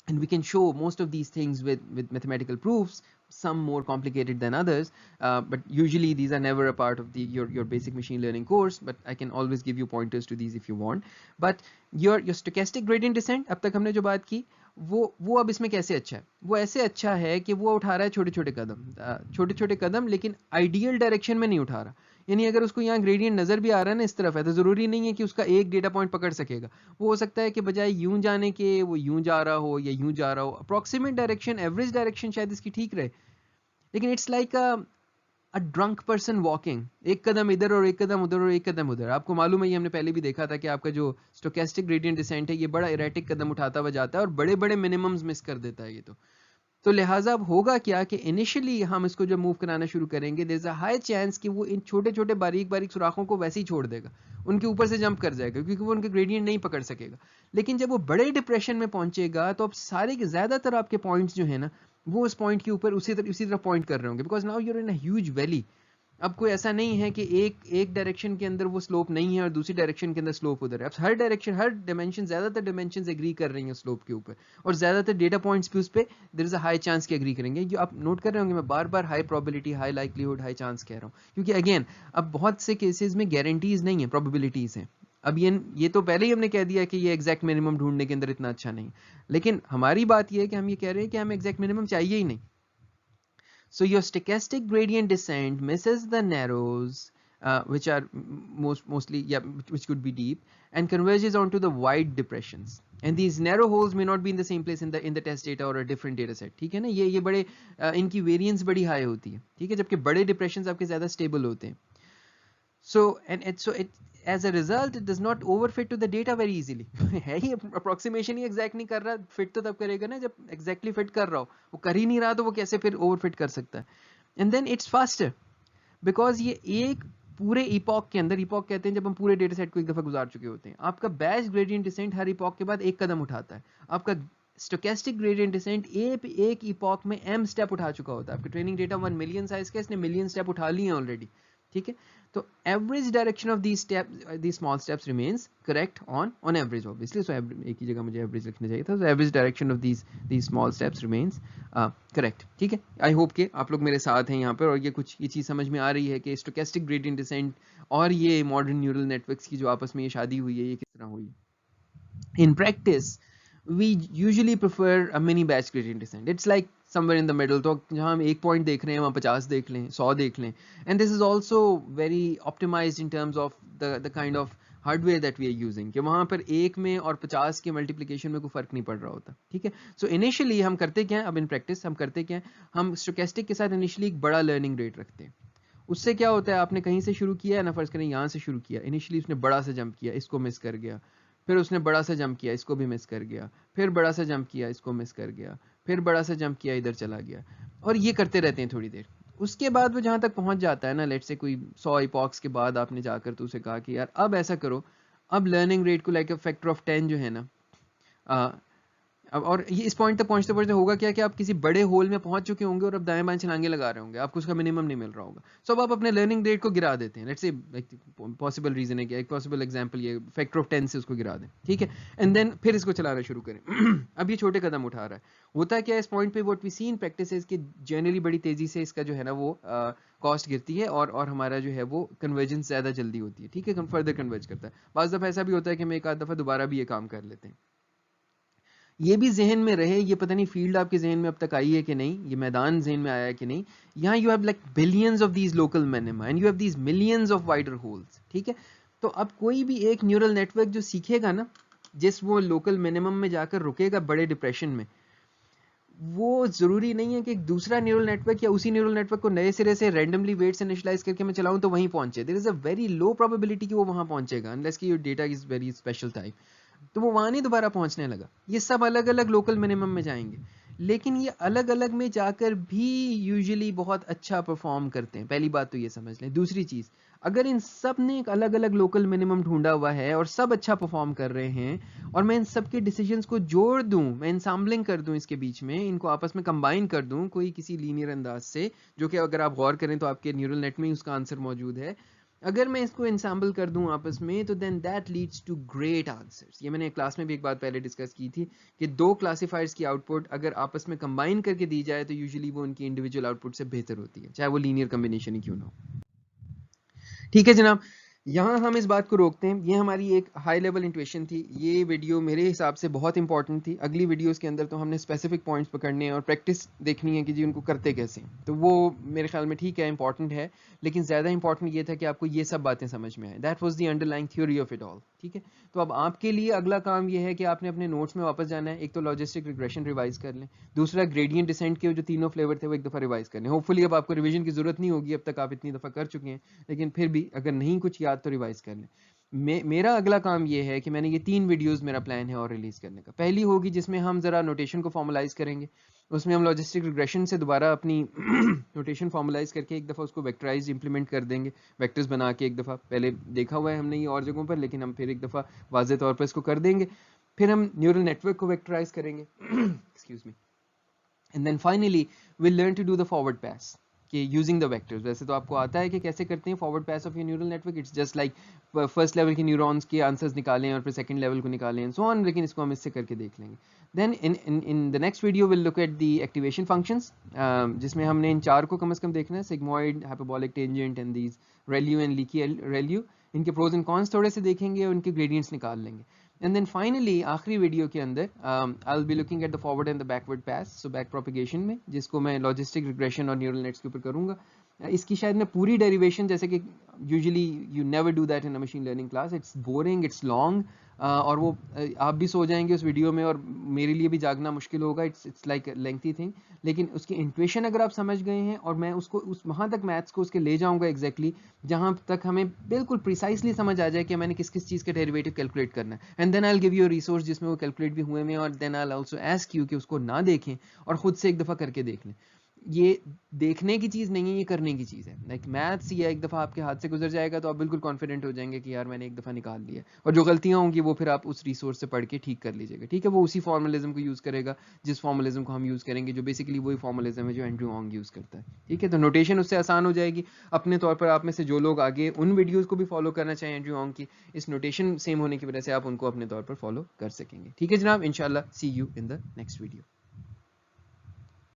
And we can show most of these things with mathematical proofs, some more complicated than others, but usually these are never a part of your basic machine learning course, but I can always give you pointers to these if you want. But your stochastic gradient descent, अब तक हमने जो बात की, वो अब इसमें कैसे अच्छा है? वो ऐसे अच्छा है कि वो उठा रहा है छोटे छोटे कदम, लेकिन आइडियल डायरेक्शन में नहीं उठा रहा। यानी अगर उसको यहाँ ग्रेडियंट नजर भी आ रहा है ना इस तरफ है, तो जरूरी नहीं है कि उसका एक डेटा पॉइंट पकड़ सकेगा। वो हो सकता है कि बजाय यूं जाने के वो यूं जा रहा हो या यूं जा रहा हो। अप्रोक्सीमेट डायरेक्शन, एवरेज डायरेक्शन शायद इसकी ठीक रहे, लेकिन it's like a drunk person walking, एक कदम इधर और एक कदम उधर और एक कदम उधर। आपको मालूम है, ये हमने पहले भी देखा था कि आपका जो स्टोकेस्टिक ग्रेडियंट डिसेंट है ये बड़ा इरेटिक कदम उठाता हुआ जाता है और बड़े बड़े मिनिमम्स मिस कर देता है ये। तो लिहाजा अब होगा क्या कि इनिशियली हम इसको जब मूव कराना शुरू करेंगे, there is a high chance कि वो इन छोटे छोटे बारीक बारीक सुराखों को वैसे ही छोड़ देगा, उनके ऊपर से जंप कर जाएगा, क्योंकि वो उनके ग्रेडियंट नहीं पकड़ सकेगा। लेकिन जब वो बड़े डिप्रेशन में पहुंचेगा तो अब सारे के ज्यादातर आपके पॉइंट्स जो है ना, वो उस पॉइंट के ऊपर उसी तरफ पॉइंट कर रहे होंगे, because now you're in a huge valley. अब कोई ऐसा नहीं है कि एक डायरेक्शन के अंदर वो स्लोप नहीं है और दूसरी डायरेक्शन के अंदर स्लोप उधर है। अब हर डायरेक्शन, हर डायमेंशन, ज्यादातर डायमेंशंस एग्री कर रही हैं स्लोप के ऊपर, और ज्यादातर डेटा पॉइंट्स भी उस पर there is a high chance कि एग्री करेंगे। जो आप नोट कर रहे होंगे, मैं बार बार high probability, high likelihood, high chance कह रहा हूँ, क्योंकि अगेन अब बहुत से केसेस में गारंटीज नहीं है, प्रोबेबिलिटीज हैं। अब ये तो पहले ही हमने कह दिया कि ये एग्जैक्ट मिनिमम ढूंढने के अंदर इतना अच्छा नहीं, लेकिन हमारी बात ये है कि हम ये कह रहे हैं कि हमें एग्जैक्ट मिनिमम चाहिए ही नहीं। So your stochastic gradient descent misses the narrows, which are mostly, yeah, which could be deep, and converges onto the wide depressions. And these narrow holes may not be in the same place in the test data or a different data set. ठीक है ना, ये बड़े इनकी variance बड़ी high होती है, ठीक है, जबकि बड़े डिप्रेशंस आपके ज़्यादा स्टेबल होते हैं. So as a result, it does not overfit to the data very easily. है ही approximation ही exact नहीं कर रहा, fit तो तब करेगा ना जब exactly fit कर रहा हो, वो कर ही नहीं रहा तो वो कैसे फिर overfit कर सकता है. And then it's faster because ये एक पूरे इपॉक के अंदर, इपॉक कहते हैं जब हम पूरे डेटा सेट को एक दफा गुजार चुके होते हैं, आपका बैच ग्रेडियंट डिसेंट हर इपॉक के बाद एक कदम उठाता है. आपका स्टोकेस्टिक ग्रेडियंट डिसेंट एक इपॉक में m स्टेप उठा चुका होता है. आपके ट्रेनिंग डेटा 1 मिलियन साइज का, इसने मिलियन स्टेप उठा लिए हैं ऑलरेडी. ठीक है, तो average direction of the small steps remains correct on average obviously. So एक ही जगह मुझे एवरेज लिखना चाहिए था. So average direction of these small steps remains correct. ठीक है, आई होप कि आप लोग मेरे साथ हैं यहाँ पर और ये चीज़ समझ में आ रही है कि स्टोकेस्टिक ग्रेडियंट डिसेंट और ये मॉडर्न न्यूरल नेटवर्क्स की जो आपस में ये शादी हुई है, ये किस तरह हुई. In practice, we usually prefer a mini batch gradient descent. It's like somewhere in the middle. तो जहाँ हम एक पॉइंट देख रहे हैं वहाँ 50 देख लें, 100 देख लें. And this is also very optimized in terms of the kind of hardware that we are using, कि वहाँ पर एक में और 50 के मल्टीप्लिकेशन में कोई फर्क नहीं पड़ रहा होता. ठीक है, सो इनिशियली हम करते क्या है, अब इन प्रैक्टिस हम करते क्या है, हम स्टोकेस्टिक के साथ इनिशियली एक बड़ा लर्निंग रेट रखते हैं. उससे क्या होता है, आपने कहीं से शुरू किया है ना, फर्ज करें यहाँ से शुरू किया, इनिशियली उसने बड़ा सा जंप किया, इसको मिस कर गया, फिर उसने बड़ा सा जंप किया, इसको भी मिस कर गया, फिर बड़ा सा जंप किया, इसको मिस कर गया, फिर बड़ा सा जंप किया, इधर चला गया, और ये करते रहते हैं थोड़ी देर. उसके बाद वो जहाँ तक पहुँच जाता है ना, लेट से कोई 100 इपॉक्स के बाद आपने जाकर तो उसे कहा कि यार अब ऐसा करो, अब लर्निंग रेट को लाइक अ फैक्टर ऑफ 10 जो है ना, अब और ये इस पॉइंट तक पहुंचते पहुंचते होगा क्या कि आप किसी बड़े होल में पहुंच चुके होंगे और अब दाएं बाएं छलांगे लगा रहे होंगे, आपको उसका मिनिमम नहीं मिल रहा होगा. सो अब आप अपने लर्निंग रेट को गिरा देते हैं. लेट्स से पॉसिबल रीजन है कि एक पॉसिबल एग्जांपल ये फैक्टर ऑफ 10 से उसको गिरा दें. ठीक है, एंड देन फिर इसको चलाना शुरू करें. अब ये छोटे कदम उठा रहा है. होता क्या है इस पॉइंट पे, what we see in practice is कि जनरली बड़ी तेजी से इसका जो है ना वो कॉस्ट गिरती है और हमारा जो है वो कन्वर्जेंस ज्यादा जल्दी होती है. ठीक है, फर्दर कन्वर्ज करता है. बाज़ दफा ऐसा भी होता है कि हम एक आध दफा दोबारा भी ये काम कर लेते हैं. ये भी जहन में रहे, ये पता नहीं फील्ड आपके जहन में अब तक आई है कि नहीं, ये मैदान जहन में आया है कि नहीं. यहाँ you have like billions of these local minima and you have these millions of wider holes. ठीक है, तो अब कोई भी एक न्यूरल नेटवर्क जो सीखेगा ना, जिस वो लोकल मिनिमम में जाकर रुकेगा बड़े डिप्रेशन में, वो जरूरी नहीं है कि एक दूसरा न्यूरल नेटवर्क या उसी न्यूरल नेटवर्क को नए सिरे से रैंडमली वेट्स इनिशियलाइज करके मैं चलाऊं तो वहीं पहुंचे. There is a very low probability कि वो वहां पहुंचेगा अनलेस कि your data is very special type. तो वो वहां नहीं दोबारा पहुंचने लगा. ये सब अलग अलग लोकल मिनिमम में जाएंगे, लेकिन ये अलग अलग में जाकर भी यूजुअली बहुत अच्छा परफॉर्म करते हैं. पहली बात तो ये समझ लें. दूसरी चीज, अगर इन सब ने एक अलग अलग लोकल मिनिमम ढूंढा हुआ है और सब अच्छा परफॉर्म कर रहे हैं और मैं इन सब के डिसीजंस को जोड़ दूं, मैं इनसैम्बलिंग कर दूं, इसके बीच में इनको आपस में कंबाइन कर दूं कोई किसी लीनियर अंदाज से, जो कि अगर आप गौर करें तो आपके न्यूरल नेट में ही उसका आंसर मौजूद है, अगर मैं इसको इंसैम्बल कर दूं आपस में, तो then that leads to great answers. ये मैंने क्लास में भी एक बात पहले डिस्कस की थी कि दो क्लासीफायर्स की आउटपुट अगर आपस में कंबाइन करके दी जाए तो यूजुअली वो उनकी इंडिविजुअल आउटपुट से बेहतर होती है, चाहे वो लीनियर कॉम्बिनेशन ही क्यों ना हो। ठीक है जनाब, यहाँ हम इस बात को रोकते हैं। ये हमारी एक हाई लेवल इंट्यूशन थी। ये वीडियो मेरे हिसाब से बहुत इंपॉर्टेंट थी। अगली वीडियोस के अंदर तो हमने स्पेसिफिक पॉइंट्स पकड़ने हैं और प्रैक्टिस देखनी है कि जी उनको करते कैसे हैं, तो वो मेरे ख्याल में ठीक है, इंपॉर्टेंट है, लेकिन ज़्यादा इंपॉर्टेंट ये था कि आपको ये सब बातें समझ में आए। That was the underlying theory of it all. ठीक है, तो अब आपके लिए अगला काम ये है कि आपने अपने नोट्स में वापस जाना है। एक तो लॉजिस्टिक रिग्रेशन रिवाइज कर लें, दूसरा ग्रेडियंट डिसेंट के जो तीनों फ्लेवर थे वो एक दफ़ा रिवाइज कर लें। होपफुली अब आपको रिवीजन की जरूरत नहीं होगी, अब तक आप इतनी दफ़ा कर चुके हैं, लेकिन फिर भी अगर नहीं कुछ याद तो रिवाइज कर लें। मेरा अगला काम ये है कि मैंने ये 3 वीडियोस मेरा प्लान है और रिलीज करने का। पहली होगी जिसमें हम जरा नोटेशन को फॉर्मलाइज करेंगे, उसमें हम लॉजिस्टिक रिग्रेशन से दोबारा अपनी नोटेशन फॉर्मलाइज करके एक दफ़ा उसको वेक्टराइज इंप्लीमेंट कर देंगे, वेक्टर्स बना के। एक दफ़ा पहले देखा हुआ है हमने ये और जगहों पर, लेकिन हम फिर एक दफ़ा वाज़े तौर पर इसको कर देंगे। फिर हम न्यूरल नेटवर्क को वेक्टराइज करेंगे excuse me, and then finally will learn to do the forward pass कि यूजिंग द वेक्टर्स। वैसे तो आपको आता है कि कैसे करते हैं forward pass of your neural network. It's just like first level के न्यूरॉन्स के आंसर्स निकालें और फिर सेकंड लेवल को निकालें एंड सो ऑन, लेकिन इसको हम इससे करके देख लेंगे। Then in the next video will look at the activation functions, जिसमें हमने इन चार को कम से कम देखना है, sigmoid, hyperbolic tangent and these ReLU and leaky ReLU. इनके प्रोज एंड कॉन्स थोड़े से देखेंगे और इनके ग्रेडियंट्स निकाल लेंगे। एंड देन फाइनली आखिरी वीडियो के अंदर आई will be looking at the forward and the backward pass, so back propagation में, जिसको मैं लॉजिस्टिक रिग्रेशन और न्यूरल नेट्स के ऊपर करूंगा। इसकी शायद मैं पूरी डेरिवेशन, जैसे कि usually you never do that in a machine learning class, it's boring, it's long, और वो आप भी सो जाएंगे उस वीडियो में और मेरे लिए भी जागना मुश्किल होगा। इट्स लाइक लेंथी थिंग, लेकिन उसकी इंट्यूशन अगर आप समझ गए हैं और मैं उसको उस वहाँ तक मैथ्स को उसके ले जाऊंगा एग्जैक्टली जहाँ तक हमें बिल्कुल प्रिसाइसली समझ आ जाए कि मैंने किस किस चीज़ का डेरिवेटिव कैलकुलेट करना है, and then I will give you resource जिसमें वो कैलकुलेट भी हुए हैं, और then I will also ask you कि उसको ना देखें और खुद से एक दफ़ा करके देख लें। ये देखने की चीज़ नहीं है, ये करने की चीज़ है। लाइक मैथ्स ये एक दफ़ा आपके हाथ से गुजर जाएगा तो आप बिल्कुल कॉन्फिडेंट हो जाएंगे कि यार मैंने एक दफ़ा निकाल लिया, और जो गलतियाँ होंगी वो फिर आप उस रिसोर्स से पढ़ के ठीक कर लीजिएगा। ठीक है, वो उसी फॉर्मलिज्म को यूज़ करेगा जिस फॉर्मलिज्म को हम यूज़ करेंगे, जो बेसिकली वही फॉर्मलिज्म है जो एंड्रयू ऑंग यूज़ करता है। ठीक है, तो नोटेशन उससे आसान हो जाएगी। अपने तौर पर आप में से जो लोग आगे उन वीडियोज़ को भी फॉलो करना चाहें एंड्रयू ऑंग की, इस नोटेशन सेम होने की वजह से आप उनको अपने तौर पर फॉलो कर सकेंगे। ठीक है जनाब, इंशाल्लाह see you in the next video.